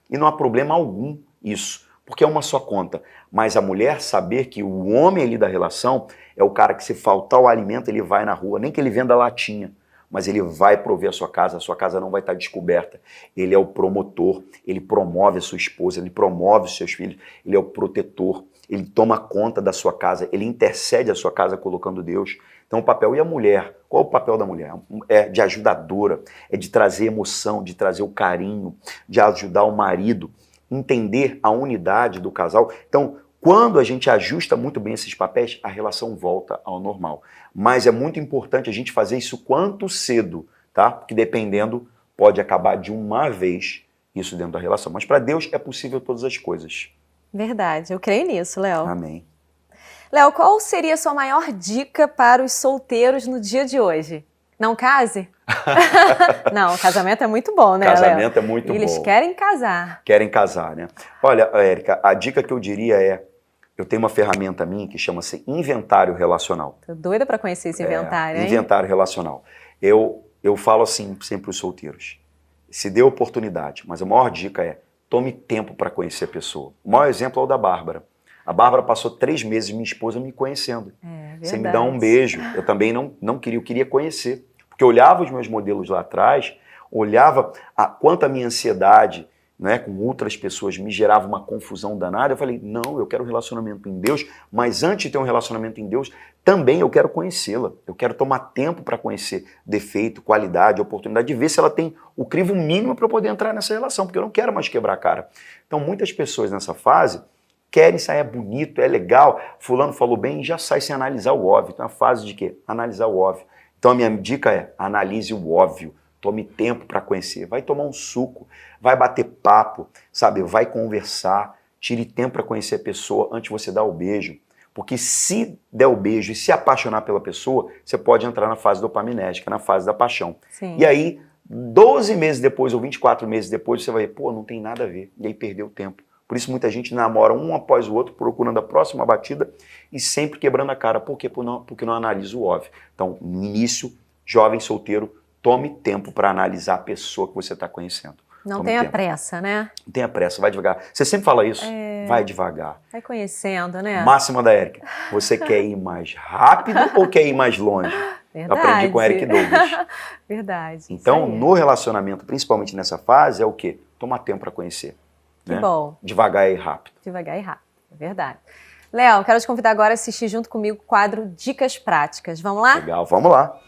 e não há problema algum isso, porque é uma só conta. Mas a mulher saber que o homem ali da relação é o cara que se faltar o alimento, ele vai na rua, nem que ele venda latinha, mas ele vai prover a sua casa não vai estar descoberta. Ele é o promotor, ele promove a sua esposa, ele promove os seus filhos, ele é o protetor, ele toma conta da sua casa, ele intercede a sua casa colocando Deus. Então o papel, e a mulher? Qual é o papel da mulher? É de ajudadora, é de trazer emoção, de trazer o carinho, de ajudar o marido, entender a unidade do casal. Então, quando a gente ajusta muito bem esses papéis, a relação volta ao normal. Mas é muito importante a gente fazer isso quanto cedo, tá? Porque dependendo, pode acabar de uma vez isso dentro da relação. Mas para Deus é possível todas as coisas. Verdade, eu creio nisso, Léo. Amém. Léo, qual seria a sua maior dica para os solteiros no dia de hoje? Não case? Não, casamento é muito bom, né, Casamento Léo? é muito bom. Eles querem casar. Querem casar, né? Olha, Érica, a dica que eu diria é, eu tenho uma ferramenta minha que chama-se inventário relacional. Tô doida para conhecer esse inventário, hein? Inventário relacional. Eu falo assim sempre os solteiros. Se dê oportunidade, mas a maior dica é, tome tempo para conhecer a pessoa. O maior exemplo é o da Bárbara. A Bárbara passou 3 meses, minha esposa, me conhecendo. Você me dá um beijo. Eu também não queria, eu queria conhecer. Porque eu olhava os meus modelos lá atrás, olhava quanto a minha ansiedade né, com outras pessoas, me gerava uma confusão danada. Eu falei, não, eu quero um relacionamento em Deus, mas antes de ter um relacionamento em Deus, também eu quero conhecê-la. Eu quero tomar tempo para conhecer defeito, qualidade, oportunidade, de ver se ela tem o crivo mínimo para eu poder entrar nessa relação, porque eu não quero mais quebrar a cara. Então, muitas pessoas nessa fase querem sair, é bonito, é legal, fulano falou bem e já sai sem analisar o óbvio. Então, a fase de quê? Analisar o óbvio. Então, a minha dica é, analise o óbvio. Tome tempo para conhecer, vai tomar um suco, vai bater papo, sabe? Vai conversar, tire tempo para conhecer a pessoa antes de você dar o beijo. Porque se der o beijo e se apaixonar pela pessoa, você pode entrar na fase dopaminérgica, na fase da paixão. Sim. E aí, 12 meses depois ou 24 meses depois, você vai ver, pô, não tem nada a ver. E aí perdeu o tempo. Por isso muita gente namora um após o outro, procurando a próxima batida e sempre quebrando a cara. Por quê? Porque não analisa o óbvio. Então, no início, jovem solteiro, tome tempo para analisar a pessoa que você está conhecendo. Não tenha pressa, né? Não tenha pressa, vai devagar. Você sempre fala isso, vai devagar. Vai conhecendo, né? Máxima da Érica, você quer ir mais rápido ou quer ir mais longe? Verdade. Eu aprendi com a Eric Douglas. Verdade. Então, no relacionamento, principalmente nessa fase, é o quê? Tomar tempo para conhecer. Que né? bom. Devagar e rápido. Devagar e rápido, é verdade. Léo, quero te convidar agora a assistir junto comigo o quadro Dicas Práticas. Vamos lá? Legal, vamos lá.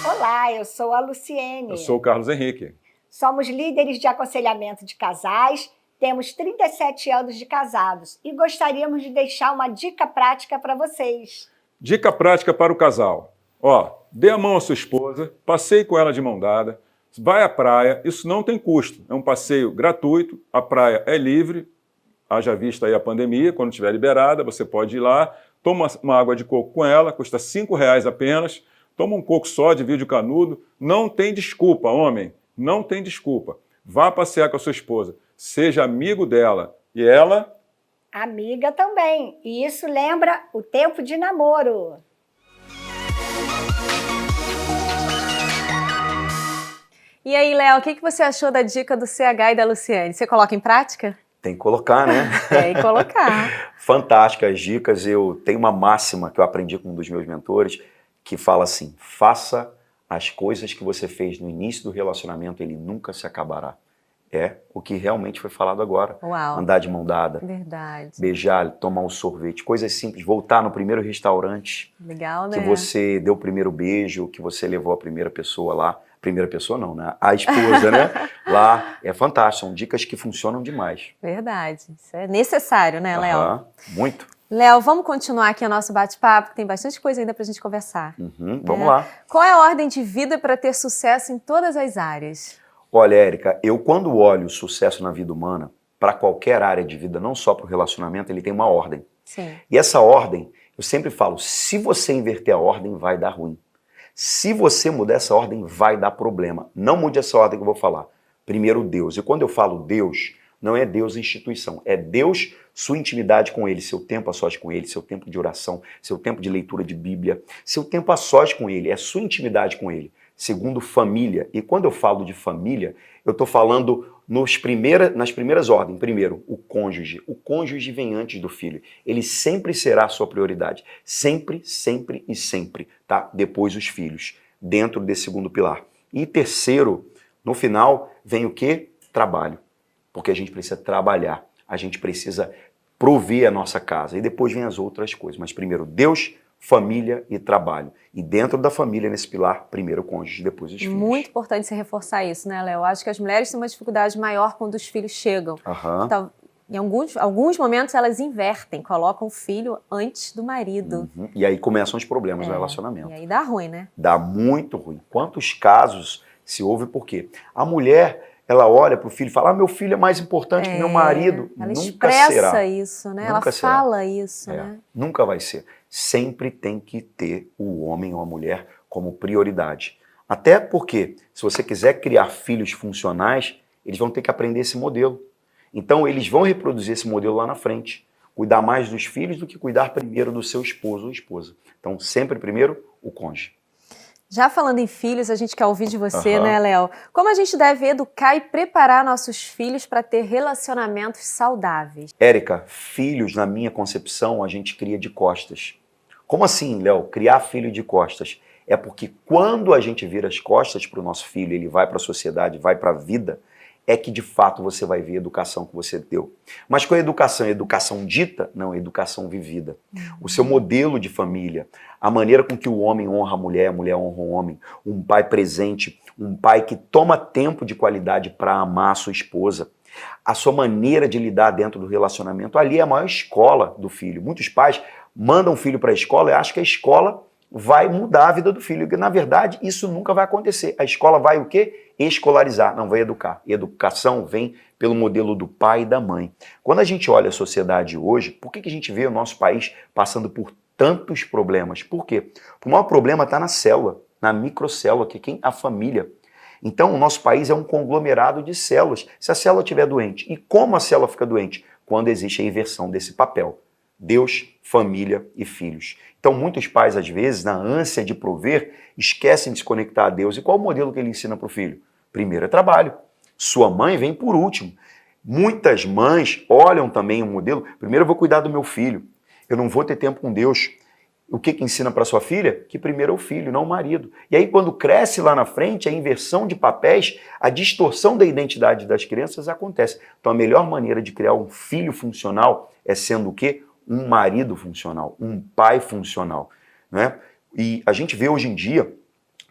Olá, eu sou a Luciene. Eu sou o Carlos Henrique. Somos líderes de aconselhamento de casais, temos 37 anos de casados e gostaríamos de deixar uma dica prática para vocês. Dica prática para o casal. Ó, dê a mão à sua esposa, passeie com ela de mão dada, vai à praia, isso não tem custo, é um passeio gratuito, a praia é livre, haja vista aí a pandemia, quando estiver liberada, você pode ir lá, toma uma água de coco com ela, custa R$5 apenas, toma um coco só, divide o canudo, não tem desculpa, homem, não tem desculpa. Vá passear com a sua esposa, seja amigo dela e ela... Amiga também, e isso lembra o tempo de namoro. E aí, Léo, o que você achou da dica do CH e da Luciene? Você coloca em prática? Tem que colocar, né? Tem que colocar. Fantásticas dicas. Eu tenho uma máxima que eu aprendi com um dos meus mentores, que fala assim, faça as coisas que você fez no início do relacionamento, ele nunca se acabará. É o que realmente foi falado agora. Uau. Andar de mão dada. Verdade. Beijar, tomar um sorvete, coisas simples. Voltar no primeiro restaurante. Legal, né? Que você deu o primeiro beijo, que você levou a primeira pessoa lá. Primeira pessoa não, né? A esposa, né? Lá. É fantástico. São dicas que funcionam demais. Verdade. Isso é necessário, né, Léo? Muito. Léo, vamos continuar aqui o nosso bate-papo, que tem bastante coisa ainda pra gente conversar. Vamos lá. Qual é a ordem de vida para ter sucesso em todas as áreas? Olha, Érica, eu quando olho o sucesso na vida humana, para qualquer área de vida, não só para o relacionamento, ele tem uma ordem. Sim. E essa ordem, eu sempre falo, se você inverter a ordem, vai dar ruim. Se você mudar essa ordem, vai dar problema. Não mude essa ordem que eu vou falar. Primeiro Deus. E quando eu falo Deus, não é Deus instituição, é Deus, sua intimidade com Ele, seu tempo a sós com Ele, seu tempo de oração, seu tempo de leitura de Bíblia, seu tempo a sós com Ele, é sua intimidade com Ele. Segundo, família. E quando eu falo de família, eu estou falando nas primeiras ordens. Primeiro, o cônjuge. O cônjuge vem antes do filho. Ele sempre será a sua prioridade. Sempre, sempre e sempre. Tá? Depois os filhos, dentro desse segundo pilar. E terceiro, no final, vem o quê? Trabalho. Porque a gente precisa trabalhar. A gente precisa prover a nossa casa. E depois vem as outras coisas. Mas primeiro, Deus, família e trabalho. E dentro da família, nesse pilar, primeiro o cônjuge, depois os filhos. Muito importante você reforçar isso, né, Léo? Acho que as mulheres têm uma dificuldade maior quando os filhos chegam. Então, em alguns momentos elas invertem, colocam o filho antes do marido. E aí começam os problemas no relacionamento. E aí dá ruim, né? Dá muito ruim. Quantos casos se ouve por quê? A mulher, ela olha para o filho e fala, meu filho é mais importante que meu marido. Ela Nunca expressa será. isso, né? Nunca Ela será. fala isso, né? Nunca vai ser. Sempre tem que ter o homem ou a mulher como prioridade. Até porque, se você quiser criar filhos funcionais, eles vão ter que aprender esse modelo. Então, eles vão reproduzir esse modelo lá na frente. Cuidar mais dos filhos do que cuidar primeiro do seu esposo ou esposa. Então, sempre primeiro, o cônjuge. Já falando em filhos, a gente quer ouvir de você, né, Léo? Como a gente deve educar e preparar nossos filhos para ter relacionamentos saudáveis? Érica, filhos, na minha concepção, a gente cria de costas. Como assim, Léo? Criar filho de costas? É porque quando a gente vira as costas para o nosso filho, ele vai para a sociedade, vai para a vida, é que de fato você vai ver a educação que você deu. Mas qual é a educação? É educação dita? Não, é educação vivida. O seu modelo de família, a maneira com que o homem honra a mulher honra o homem, um pai presente, um pai que toma tempo de qualidade para amar a sua esposa, a sua maneira de lidar dentro do relacionamento, ali é a maior escola do filho. Muitos pais mandam o filho para a escola e acham que a escola vai mudar a vida do filho. E, na verdade, isso nunca vai acontecer. A escola vai o quê? Escolarizar, não vai educar. Educação vem pelo modelo do pai e da mãe. Quando a gente olha a sociedade hoje, por que a gente vê o nosso país passando por tantos problemas? Por quê? O maior problema está na célula, na microcélula, que é a família. Então, o nosso país é um conglomerado de células. Se a célula estiver doente, e como a célula fica doente? Quando existe a inversão desse papel. Deus, família e filhos. Então, muitos pais, às vezes, na ânsia de prover, esquecem de se conectar a Deus. E qual o modelo que ele ensina para o filho? Primeiro é trabalho. Sua mãe vem por último. Muitas mães olham também o modelo. Primeiro eu vou cuidar do meu filho. Eu não vou ter tempo com Deus. O que ensina para sua filha? Que primeiro é o filho, não o marido. E aí, quando cresce lá na frente, a inversão de papéis, a distorção da identidade das crianças acontece. Então, a melhor maneira de criar um filho funcional é sendo o quê? Um marido funcional, um pai funcional, né? E a gente vê hoje em dia,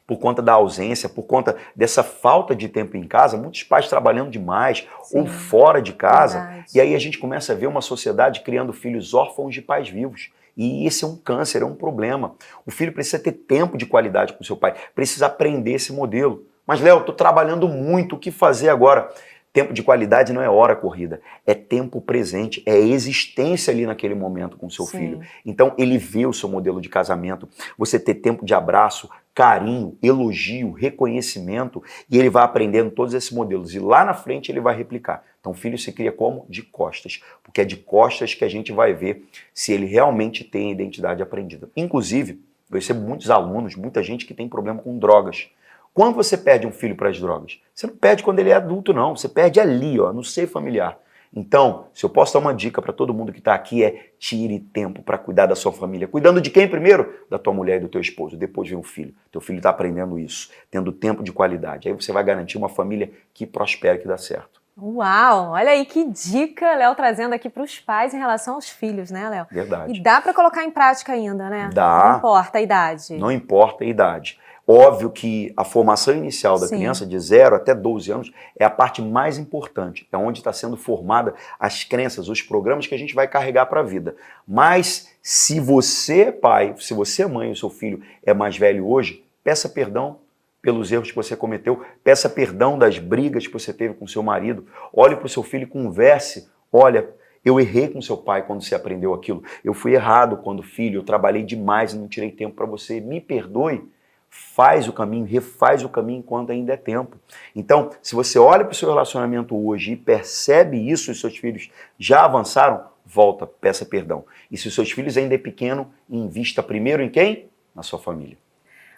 por conta da ausência, por conta dessa falta de tempo em casa, muitos pais trabalhando demais. Sim, ou fora de casa, verdade. E aí a gente começa a ver uma sociedade criando filhos órfãos de pais vivos. E esse é um câncer, é um problema. O filho precisa ter tempo de qualidade com seu pai, precisa aprender esse modelo. Mas, Léo, estou trabalhando muito, o que fazer agora? Tempo de qualidade não é hora corrida, é tempo presente, é existência ali naquele momento com o seu filho. Então, ele vê o seu modelo de casamento, você ter tempo de abraço, carinho, elogio, reconhecimento, e ele vai aprendendo todos esses modelos. E lá na frente ele vai replicar. Então, o filho se cria como? De costas, porque é de costas que a gente vai ver se ele realmente tem a identidade aprendida. Inclusive, eu recebo muitos alunos, muita gente que tem problema com drogas. Quando você perde um filho para as drogas? Você não perde quando ele é adulto, não. Você perde ali, ó, no seio familiar. Então, se eu posso dar uma dica para todo mundo que está aqui é tire tempo para cuidar da sua família. Cuidando de quem primeiro? Da tua mulher e do teu esposo. Depois vem o filho. Teu filho está aprendendo isso, tendo tempo de qualidade. Aí você vai garantir uma família que prospere, que dá certo. Uau! Olha aí que dica Léo trazendo aqui para os pais em relação aos filhos, né, Léo? Verdade. E dá para colocar em prática ainda, né? Dá. Não importa a idade. Não importa a idade. Óbvio que a formação inicial da criança, de 0 até 12 anos, é a parte mais importante. É onde está sendo formada as crenças, os programas que a gente vai carregar para a vida. Mas se você é pai, se você é mãe e o seu filho é mais velho hoje, peça perdão pelos erros que você cometeu, peça perdão das brigas que você teve com seu marido, olhe para o seu filho e converse. Olha, eu errei com seu pai quando você aprendeu aquilo, eu fui errado quando filho, eu trabalhei demais e não tirei tempo para você, me perdoe. Faz o caminho, refaz o caminho enquanto ainda é tempo. Então, se você olha para o seu relacionamento hoje e percebe isso, e seus filhos já avançaram, volta, peça perdão. E se os seus filhos ainda é pequeno, invista primeiro em quem? Na sua família.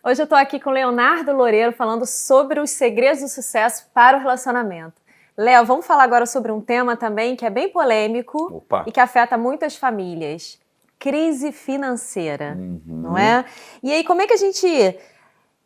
Hoje eu estou aqui com o Leonardo Loureiro falando sobre os segredos do sucesso para o relacionamento. Léo, vamos falar agora sobre um tema também que é bem polêmico e que afeta muitas famílias. Crise financeira, não é? E aí, como é que a gente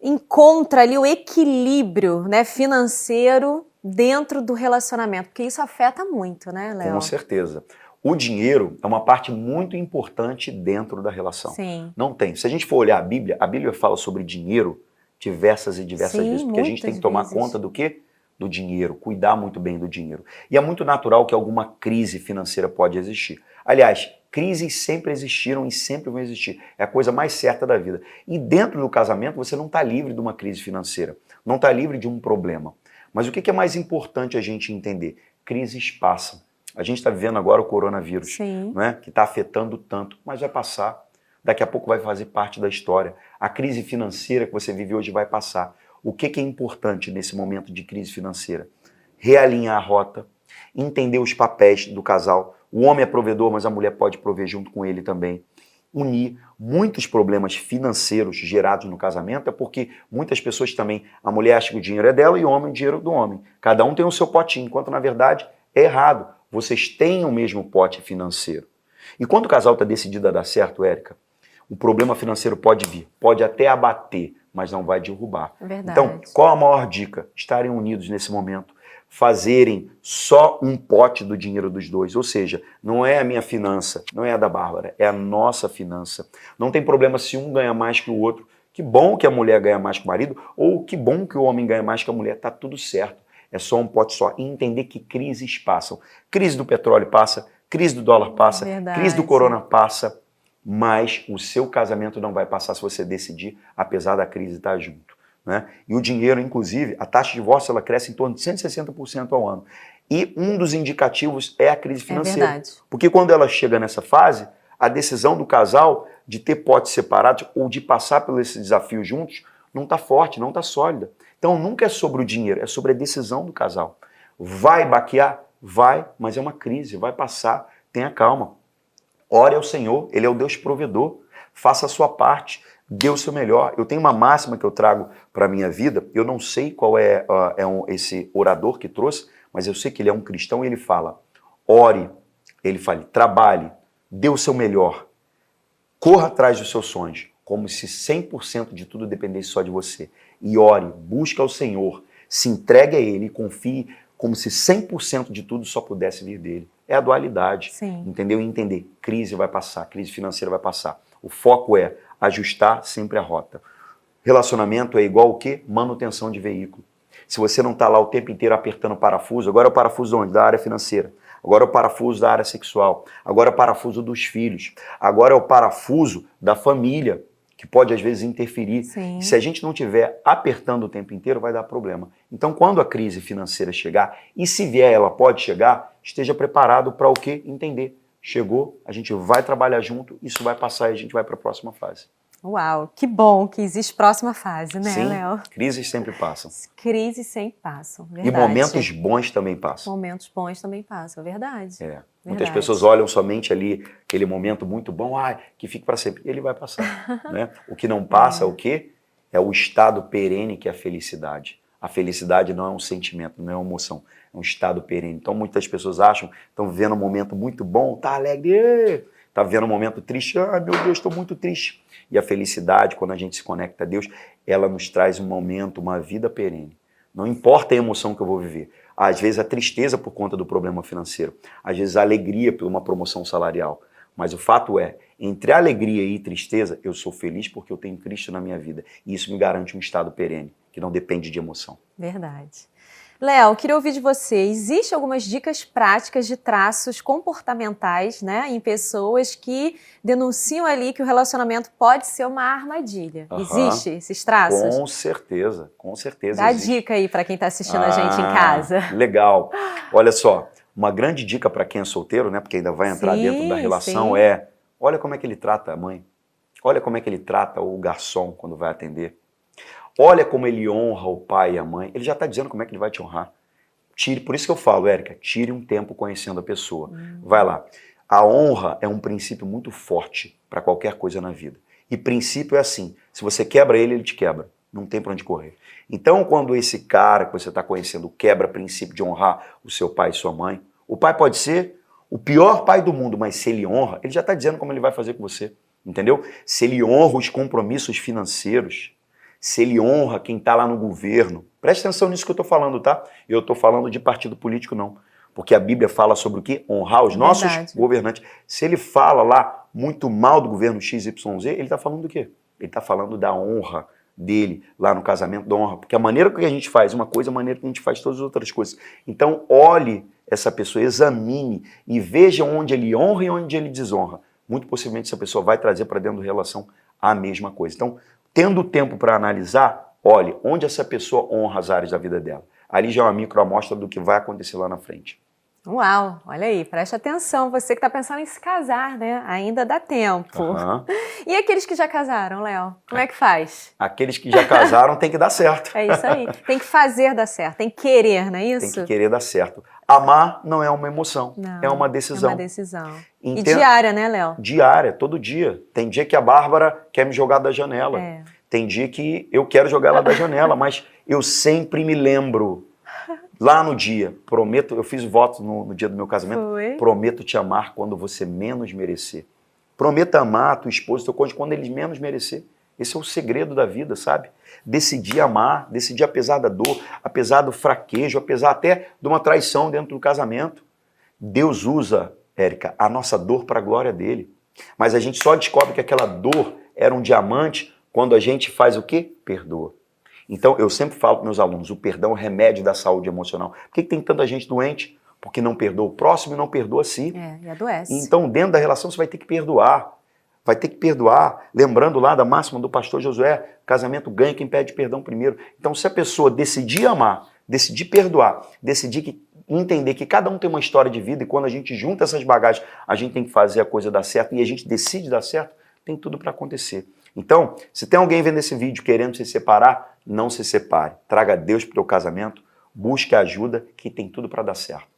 encontra ali o equilíbrio, né, financeiro dentro do relacionamento? Porque isso afeta muito, né, Léo? Com certeza. O dinheiro é uma parte muito importante dentro da relação. Sim. Não tem. Se a gente for olhar a Bíblia fala sobre dinheiro diversas e diversas vezes, porque a gente tem que tomar conta do quê? Do dinheiro, cuidar muito bem do dinheiro. E é muito natural que alguma crise financeira pode existir. Aliás, crises sempre existiram e sempre vão existir. É a coisa mais certa da vida. E dentro do casamento você não está livre de uma crise financeira, não está livre de um problema. Mas o que é mais importante a gente entender? Crises passam. A gente está vivendo agora o coronavírus, né, que está afetando tanto, mas vai passar. Daqui a pouco vai fazer parte da história. A crise financeira que você vive hoje vai passar. O que é importante nesse momento de crise financeira? Realinhar a rota, entender os papéis do casal. O homem é provedor, mas a mulher pode prover junto com ele também. Unir muitos problemas financeiros gerados no casamento é porque muitas pessoas também, a mulher acha que o dinheiro é dela e o homem o dinheiro do homem. Cada um tem o seu potinho, enquanto na verdade é errado. Vocês têm o mesmo pote financeiro. E quando o casal está decidido a dar certo, Érica, O problema financeiro pode vir, pode até abater, mas não vai derrubar. Verdade. Então, qual a maior dica? Estarem unidos nesse momento, fazerem só um pote do dinheiro dos dois, ou seja, não é a minha finança, não é a da Bárbara, é a nossa finança. Não tem problema se um ganha mais que o outro, que bom que a mulher ganha mais que o marido, ou que bom que o homem ganha mais que a mulher, tá tudo certo. É só um pote só. E entender que crises passam. Crise do petróleo passa, crise do dólar passa, crise do corona passa, mas o seu casamento não vai passar se você decidir, apesar da crise estar junto. Né? E o dinheiro, inclusive, a taxa de divórcio ela cresce em torno de 160% ao ano. E um dos indicativos é a crise financeira. É verdade. Porque quando ela chega nessa fase, a decisão do casal de ter potes separados ou de passar por esse desafio juntos não está forte, não está sólida. Então nunca é sobre o dinheiro, é sobre a decisão do casal. Vai baquear? Vai, mas é uma crise, vai passar, tenha calma. Ore ao Senhor, Ele é o Deus provedor, faça a sua parte, dê o seu melhor. Eu tenho uma máxima que eu trago para a minha vida, eu não sei qual é esse orador que trouxe, mas eu sei que ele é um cristão e ele fala, ore, ele fala, trabalhe, dê o seu melhor, corra atrás dos seus sonhos, como se 100% de tudo dependesse só de você. E ore, busque ao Senhor, se entregue a Ele e confie como se 100% de tudo só pudesse vir dele. É a dualidade, Sim. entendeu? E entender, crise vai passar, crise financeira vai passar. O foco é ajustar sempre a rota. Relacionamento é igual o quê? Manutenção de veículo. Se você não está lá o tempo inteiro apertando o parafuso, agora é o parafuso onde? Da área financeira. Agora é o parafuso da área sexual. Agora é o parafuso dos filhos. Agora é o parafuso da família, que pode às vezes interferir. Sim. Se a gente não estiver apertando o tempo inteiro, vai dar problema. Então, quando a crise financeira chegar, e se vier ela pode chegar, esteja preparado para o quê? Entender. Chegou, a gente vai trabalhar junto, isso vai passar e a gente vai para a próxima fase. Uau, que bom que existe próxima fase, né, Sim, Léo? crises sempre passam. Crises sempre passam, verdade. E momentos bons também passam. Momentos bons também passam, verdade. É. Muitas Verdade. pessoas olham somente ali aquele momento muito bom, que fique para sempre. Ele vai passar. Né? O que não passa, o quê? É o estado perene que é a felicidade. A felicidade não é um sentimento, não é uma emoção, é um estado perene. Então muitas pessoas acham, estão vivendo um momento muito bom, tá alegre, tá vivendo um momento triste, meu Deus, estou muito triste. E a felicidade, quando a gente se conecta a Deus, ela nos traz um momento, uma vida perene. Não importa a emoção que eu vou viver. Às vezes a tristeza por conta do problema financeiro, às vezes a alegria por uma promoção salarial. Mas o fato é, entre alegria e tristeza, eu sou feliz porque eu tenho Cristo na minha vida. E isso me garante um estado perene, que não depende de emoção. Verdade. Léo, queria ouvir de você, existem algumas dicas práticas de traços comportamentais, né, em pessoas que denunciam ali que o relacionamento pode ser uma armadilha. Existem esses traços? Com certeza, com certeza. Dá existe. dica aí para quem está assistindo a gente em casa. Legal. Olha só, uma grande dica para quem é solteiro, né, porque ainda vai entrar dentro da relação, olha como é que ele trata a mãe. Olha como é que ele trata o garçom quando vai atender. Olha como ele honra o pai e a mãe. Ele já está dizendo como é que ele vai te honrar. Por isso que eu falo, Érica, tire um tempo conhecendo a pessoa. Vai lá. A honra é um princípio muito forte para qualquer coisa na vida. E princípio é assim, se você quebra ele, ele te quebra. Não tem para onde correr. Então, quando esse cara que você está conhecendo quebra o princípio de honrar o seu pai e sua mãe, o pai pode ser o pior pai do mundo, mas se ele honra, ele já está dizendo como ele vai fazer com você. Entendeu? Se ele honra os compromissos financeiros, se ele honra quem está lá no governo. Preste atenção nisso que eu estou falando, tá? Eu estou falando de partido político, não. Porque a Bíblia fala sobre o quê? Honrar os nossos governantes. Se ele fala lá muito mal do governo XYZ, ele está falando do quê? Ele está falando da honra dele lá no casamento, da honra. Porque a maneira que a gente faz uma coisa é a maneira que a gente faz todas as outras coisas. Então, olhe essa pessoa, examine e veja onde ele honra e onde ele desonra. Muito possivelmente essa pessoa vai trazer para dentro da relação a mesma coisa. Então, tendo tempo para analisar, olhe onde essa pessoa honra as áreas da vida dela. Ali já é uma microamostra do que vai acontecer lá na frente. Uau, olha aí, preste atenção, você que está pensando em se casar, né? Ainda dá tempo. E aqueles que já casaram, Léo, como é que faz? Aqueles que já casaram tem que dar certo. É isso aí, tem que fazer dar certo, tem que querer, não é isso? Tem que querer dar certo. Amar não é uma emoção, Não, é uma decisão. É uma decisão. E diária, né, Léo? Diária, todo dia. Tem dia que a Bárbara quer me jogar da janela. Tem dia que eu quero jogar ela da janela, mas eu sempre me lembro. Lá no dia, prometo, eu fiz voto no dia do meu casamento, prometo te amar quando você menos merecer. Prometa amar a tua esposa, teu cônjuge, quando eles menos merecer. Esse é o segredo da vida, sabe? Decidir amar, decidir apesar da dor, apesar do fraquejo, apesar até de uma traição dentro do casamento. Deus usa, Érica, a nossa dor para a glória dele. Mas a gente só descobre que aquela dor era um diamante quando a gente faz o quê? Perdoa. Então, eu sempre falo para meus alunos, o perdão é o remédio da saúde emocional. Por que tem tanta gente doente? Porque não perdoa o próximo e não perdoa a si. E adoece. Então, dentro da relação, você vai ter que perdoar. Vai ter que perdoar. Lembrando lá da máxima do pastor Josué, casamento ganha quem pede perdão primeiro. Então, se a pessoa decidir amar, decidir perdoar, decidir entender que cada um tem uma história de vida e quando a gente junta essas bagagens, a gente tem que fazer a coisa dar certo e a gente decide dar certo, tem tudo para acontecer. Então, se tem alguém vendo esse vídeo querendo se separar, não se separe. Traga Deus para o teu casamento, busque ajuda, que tem tudo para dar certo.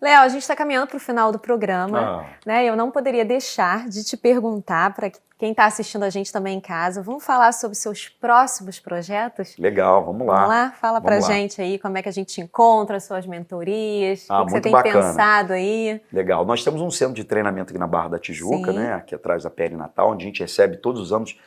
Léo, a gente está caminhando para o final do programa, né? Eu não poderia deixar de te perguntar, para quem está assistindo a gente também em casa, vamos falar sobre seus próximos projetos? Legal, vamos lá. Vamos lá? Fala para a gente aí como é que a gente te encontra, suas mentorias, o que você tem bacana. Pensado aí. Legal, nós temos um centro de treinamento aqui na Barra da Tijuca, né? Aqui atrás da Perinatal, onde a gente recebe todos os anos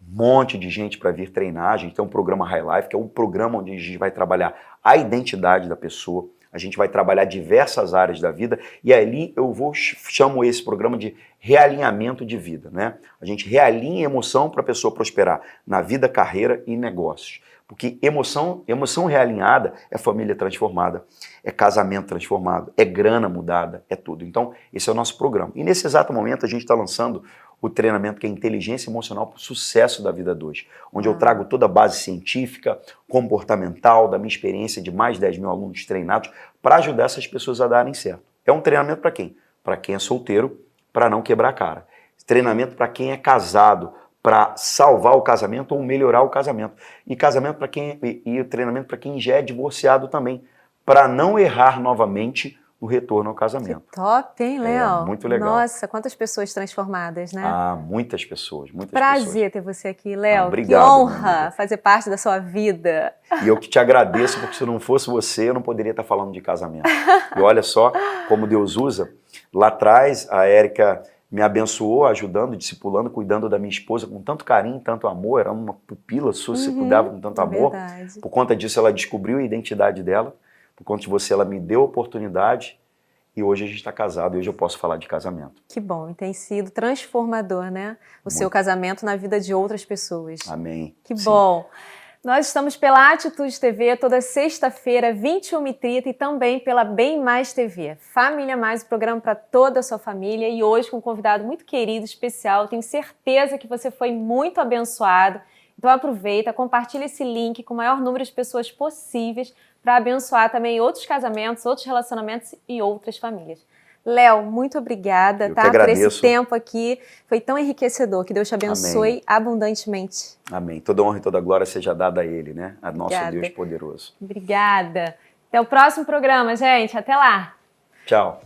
um monte de gente para vir treinar. A gente tem um programa High Life, que é um programa onde a gente vai trabalhar a identidade da pessoa. A gente vai trabalhar diversas áreas da vida e ali eu chamo esse programa de realinhamento de vida, né? A gente realinha a emoção para a pessoa prosperar na vida, carreira e negócios. Porque emoção realinhada é família transformada, é casamento transformado, é grana mudada, é tudo. Então, esse é o nosso programa. E nesse exato momento a gente está lançando o treinamento que é Inteligência Emocional para o Sucesso da Vida 2, onde eu trago toda a base científica, comportamental, da minha experiência de mais de 10 mil alunos treinados, para ajudar essas pessoas a darem certo. É um treinamento para quem? Para quem é solteiro, para não quebrar a cara. Treinamento para quem é casado, para salvar o casamento ou melhorar o casamento. E treinamento para quem já é divorciado também, para não errar novamente no retorno ao casamento. Que top, hein, Léo? Muito legal. Nossa, quantas pessoas transformadas, né? Muitas pessoas, Prazer ter você aqui, Léo. Obrigado. Que honra fazer parte da sua vida. E eu que te agradeço, porque se não fosse você, eu não poderia estar falando de casamento. E olha só como Deus usa. Lá atrás, a Érica me abençoou, ajudando, discipulando, cuidando da minha esposa com tanto carinho, tanto amor. Era uma pupila sua, você cuidava com tanto amor. Verdade. Por conta disso, ela descobriu a identidade dela. Por conta de você, ela me deu a oportunidade. E hoje a gente está casado e hoje eu posso falar de casamento. Que bom, e tem sido transformador, né? O seu casamento na vida de outras pessoas. Amém. Que bom. Nós estamos pela Atitude TV toda sexta-feira, 21h30 e também pela Bem Mais TV. Família Mais, o programa para toda a sua família e hoje com um convidado muito querido, especial. Tenho certeza que você foi muito abençoado. Então aproveita, compartilha esse link com o maior número de pessoas possíveis para abençoar também outros casamentos, outros relacionamentos e outras famílias. Léo, muito obrigada, por esse tempo aqui. Foi tão enriquecedor. Que Deus te abençoe abundantemente. Amém. Toda honra e toda glória seja dada a Ele, né? A nosso Deus poderoso. Obrigada. Até o próximo programa, gente. Até lá. Tchau.